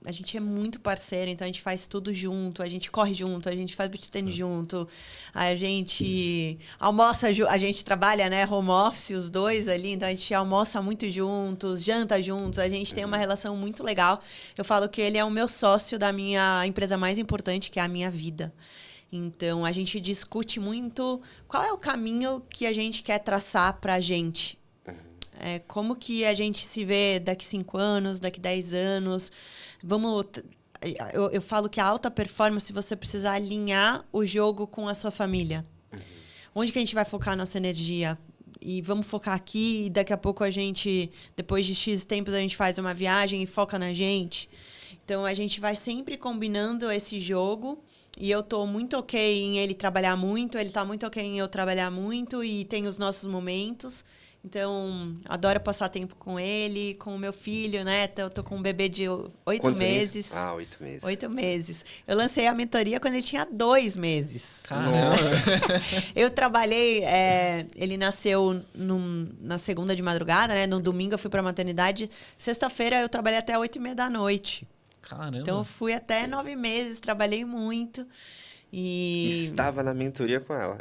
A gente é muito parceiro, então a gente faz tudo junto, a gente corre junto, a gente faz beach tênis junto, a gente almoça, a gente trabalha, né, home office, os dois ali, então a gente almoça muito juntos, janta juntos, a gente tem uma relação muito legal. Eu falo que ele é o meu sócio da minha empresa mais importante, que é a minha vida. Então, a gente discute muito qual é o caminho que a gente quer traçar pra gente. Como que a gente se vê daqui 5 anos, daqui 10 anos. Eu falo que a alta performance, você precisa alinhar o jogo com a sua família. Onde que a gente vai focar a nossa energia? E vamos focar aqui, e daqui a pouco a gente, depois de X tempos, a gente faz uma viagem e foca na gente. Então, a gente vai sempre combinando esse jogo. E eu tô muito ok em ele trabalhar muito, ele tá muito ok em eu trabalhar muito, e tem os nossos momentos. Então, adoro passar tempo com ele, com o meu filho, né? Eu tô com um bebê de 8 meses. 8 meses. 8 meses. Eu lancei a mentoria quando ele tinha 2 meses. Caramba! Eu trabalhei... ele nasceu na segunda de madrugada, né? No domingo eu fui pra maternidade. Sexta-feira eu trabalhei até 8h30 da noite. Caramba! Então, eu fui até 9 meses, trabalhei muito. E... Estava na mentoria com ela.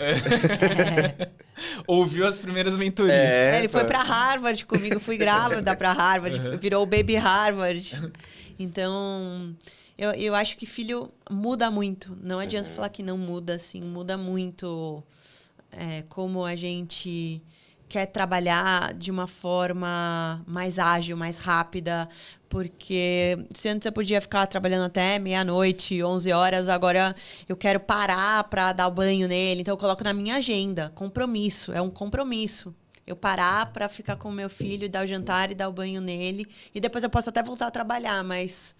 Ouviu as primeiras mentorias. Ele foi para Harvard comigo, fui grávida para Harvard, virou o Baby Harvard. Então, eu acho que filho muda muito. Não adianta falar que não muda, assim, muda muito como a gente quer trabalhar de uma forma mais ágil, mais rápida, porque se antes eu podia ficar trabalhando até meia-noite, 11 horas, agora eu quero parar para dar o banho nele, então eu coloco na minha agenda, compromisso, é um compromisso. Eu parar para ficar com o meu filho, dar o jantar e dar o banho nele, e depois eu posso até voltar a trabalhar, mas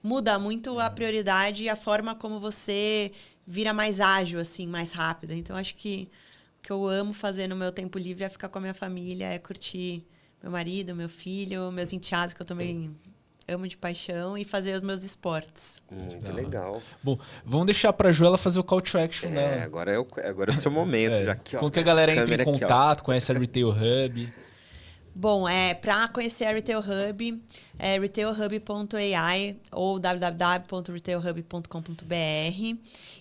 muda muito a prioridade e a forma como você vira mais ágil, assim, mais rápido. Então, acho que o que eu amo fazer no meu tempo livre é ficar com a minha família, é curtir meu marido, meu filho, meus enteados, que eu também amo de paixão, e fazer os meus esportes. Muito legal. Bom, vamos deixar pra Joela fazer o call to action dela. Agora é o seu momento. Já aqui, ó, Como que a galera entra em câmera aqui, ó. contato, conhece a Retail Hub? Bom, para conhecer a Retail Hub, é retailhub.ai ou www.retailhub.com.br.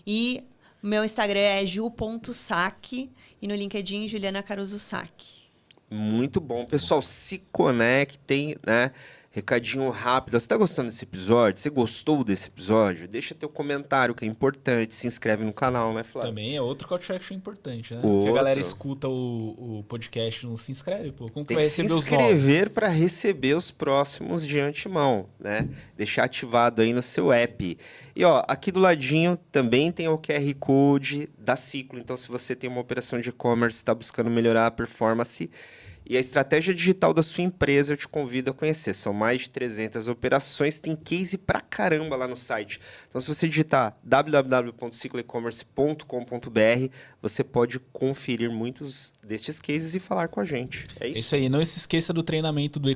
E meu Instagram é ju.saque e no LinkedIn, Juliana Caruso Saque. Muito bom. Pessoal, se conectem, né? Recadinho rápido. Você tá gostando desse episódio? Você gostou desse episódio? Deixa teu comentário, que é importante. Se inscreve no canal, né, Flávio? Também é outro call to action importante, né? Outro. Que a galera escuta o podcast e não se inscreve, pô. Como que Tem vai que se receber os inscrever para receber os próximos de antemão, né? Deixar ativado aí no seu app. E ó, aqui do ladinho também tem o QR Code da Ciclo. Então, se você tem uma operação de e-commerce, está buscando melhorar a performance e a estratégia digital da sua empresa, eu te convido a conhecer. São mais de 300 operações, tem case pra caramba lá no site. Então, se você digitar www.cicloecommerce.com.br, você pode conferir muitos destes cases e falar com a gente. É isso. Isso aí, não se esqueça do treinamento do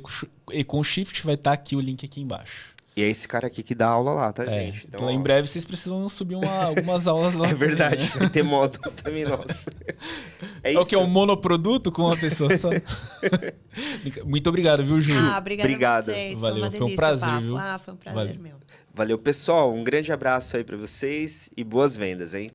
EconShift, vai estar aqui o link aqui embaixo. E é esse cara aqui que dá aula lá, tá, gente? Então, em breve vocês precisam subir algumas aulas lá. É verdade, também, né? vai ter módulo também nosso. É o que? É um monoproduto com uma pessoa só? Muito obrigado, viu, Ju? Obrigado a vocês. Valeu, foi foi um prazer, viu? Foi um prazer meu. Valeu, pessoal. Um grande abraço aí pra vocês e boas vendas, hein?